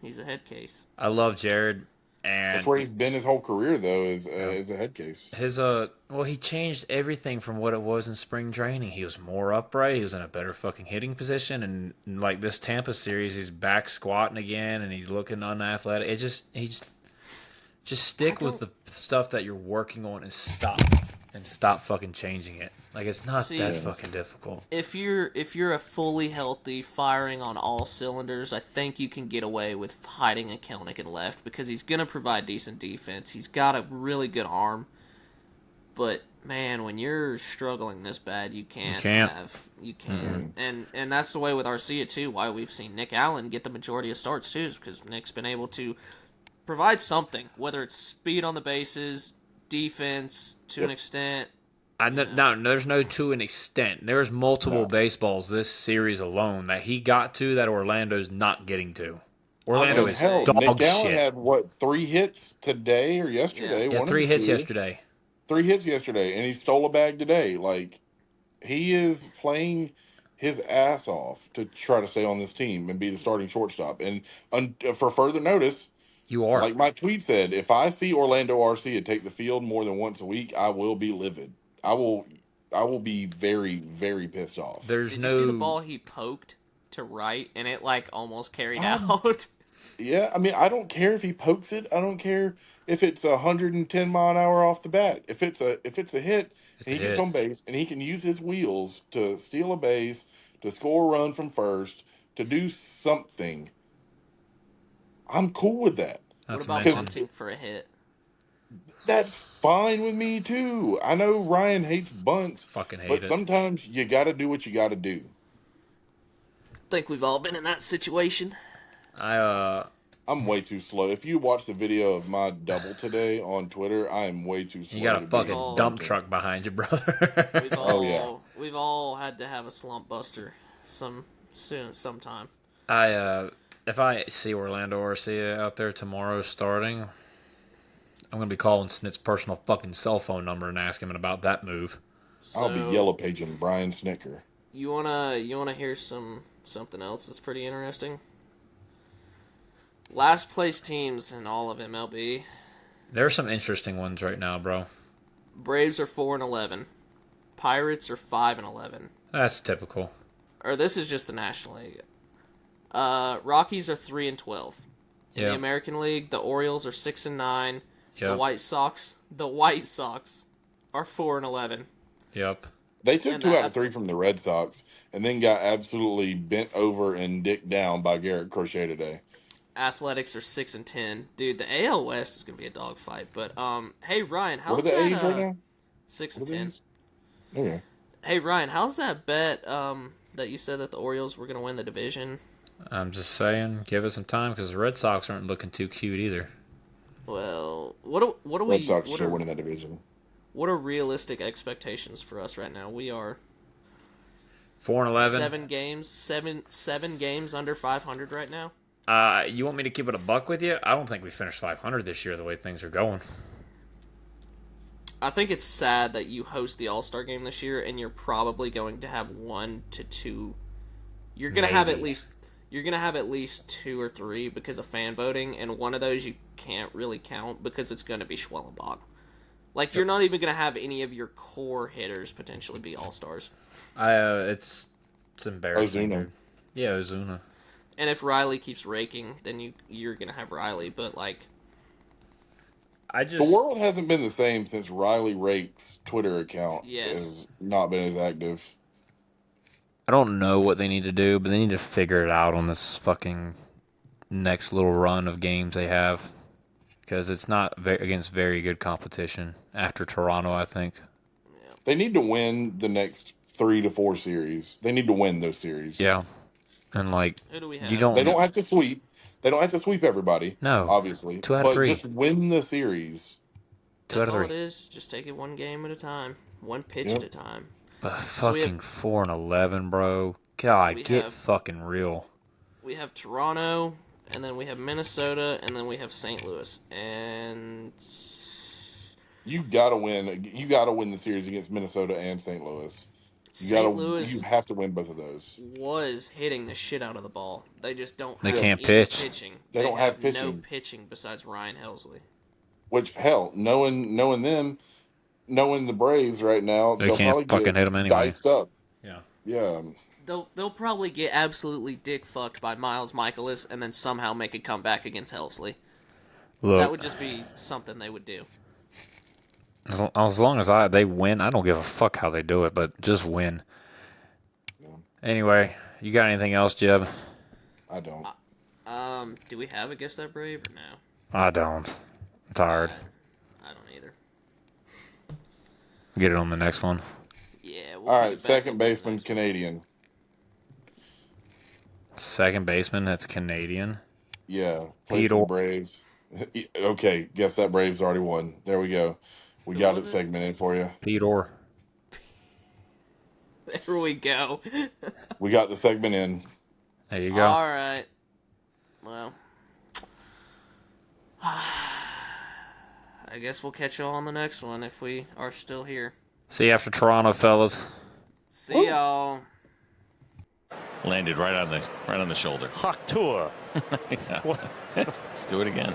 He's a head case. I love Jared, and That's where he's been his whole career, though, is a head case. his well, he changed everything from what it was in spring training. He was more upright. He was in a better fucking hitting position, and like this Tampa series, he's back squatting again, and he's looking unathletic. He just stick with the stuff that you're working on and stop fucking changing it. Like it's not that fucking difficult. If you're a fully healthy, firing on all cylinders, I think you can get away with hiding a Kelnick in left because he's gonna provide decent defense. He's got a really good arm, but man, when you're struggling this bad, you can't. And that's the way with Arcia too. Why we've seen Nick Allen get the majority of starts too, is because Nick's been able to provide something, whether it's speed on the bases, defense to an extent. No, there's no to an extent. There's multiple baseballs this series alone that he got to that Orlando's not getting to. Orlando is Hell, dog Nick Allen shit. had 3 hits today or yesterday? Yeah, One of 3 the hits two. yesterday. 3 hits yesterday, and he stole a bag today. Like, he is playing his ass off to try to stay on this team and be the starting shortstop. And for further notice, You are. like my tweet said, if I see Orlando Arcia take the field more than once a week, I will be livid. I will be very, very pissed off. There's Did no. you see the ball he poked to right and it almost carried out? Yeah, I mean, I don't care if he pokes it. I don't care if it's 110 mile an hour off the bat. If it's a hit, and he gets on base and he can use his wheels to steal a base, to score a run from first, to do something, I'm cool with that. What about bunting for a hit? That's fine with me too. I know Ryan hates bunts, Fucking hate but it. sometimes you got to do what you got to do. Think we've all been in that situation. I'm way too slow. If you watch the video of my double today on Twitter, I am way too slow. You got a to be fucking on dump bunting. truck behind you, brother. We've all had to have a slump buster sometime. If I see Orlando Arcia out there tomorrow starting, I'm gonna be calling Snit's personal fucking cell phone number and asking him about that move. I'll be yellow paging Brian Snicker. You wanna hear some something else that's pretty interesting. Last place teams in all of MLB. There are some interesting ones right now, bro. Braves are 4-11. Pirates are 5-11. That's typical. Or this is just the National League. Rockies are 3-12. In the American League, the Orioles are 6-9. Yep. The White Sox are 4-11. Yep. They took And 2 out of 3 from the Red Sox and then got absolutely bent over and dicked down by Garrett Crochet today. Athletics are 6-10. Dude, the AL West is gonna be a dogfight. But hey Ryan, how's What are the that? A's right now? 6-10. Okay. Hey Ryan, how's that bet? That you said that the Orioles were gonna win the division. I'm just saying, give it some time because the Red Sox aren't looking too cute either. Well, what do we? Red Sox what still are, winning that division. What are realistic expectations for us right now? We are 4-11. 7 games under 500 right now. You want me to keep it a buck with you? I don't think we finished 500 this year the way things are going. I think it's sad that you host the All-Star game this year and you're probably going to have 1 to 2. You're going to have at least 2 or 3 because of fan voting, and one of those you can't really count because it's going to be Schwellenbach. Like, you're not even going to have any of your core hitters potentially be All-Stars. It's embarrassing. Ozuna. Dude. Yeah, Ozuna. And if Riley keeps raking, then you're going to have Riley, but like The world hasn't been the same since Riley Rake's Twitter account Yes. has not been as active. I don't know what they need to do, but they need to figure it out on this fucking next little run of games they have. Because it's not against very good competition after Toronto, I think. They need to win the next 3 to 4 series. They need to win those series. Yeah. And, like, who do we have? you don't... They don't have to sweep. They don't have to sweep everybody. No. Obviously. 2 out of 3. But just win the series. 2 out That's of all 3. it is. Just take it one game at a time. One pitch Yep. at a time. But So fucking 4-11, bro. God, get have- fucking real. We have Toronto, and then we have Minnesota, and then we have St. Louis. And You gotta win. You gotta win the series against Minnesota and St. Louis. St. Louis You have to win both of those. was hitting the shit out of the ball. They just don't They have can't any pitch. pitching. They don't have no pitching. pitching besides Ryan Helsley. Which hell, knowing them, knowing the Braves right now, They they'll can't probably fucking get hit 'em anyway. diced up. Yeah. Yeah. They'll probably get absolutely dick fucked by Miles Michaelis and then somehow make a comeback against Helsley. Look, That would just be something they would do. as long as they win, I don't give a fuck how they do it, but just win. Yeah. Anyway, you got anything else, Jeb? I don't. Do we have a Guess That Brave or no? I don't. I'm tired. I don't either. Get it on the next one. Yeah. We'll All pick right, it back second up on baseman, the next Canadian. Second baseman, that's Canadian. Yeah, played Pete for the Orr. Braves. Okay, guess that Braves already won. There we go. We Who got it was it? segmented for you. Pete Orr. one. There we go. We got the segment in. There you go. All right. Well, I guess we'll catch y'all on the next one if we are still here. See you after Toronto, fellas. See y'all. Landed right on the shoulder. Hawk tour. Let's do it again.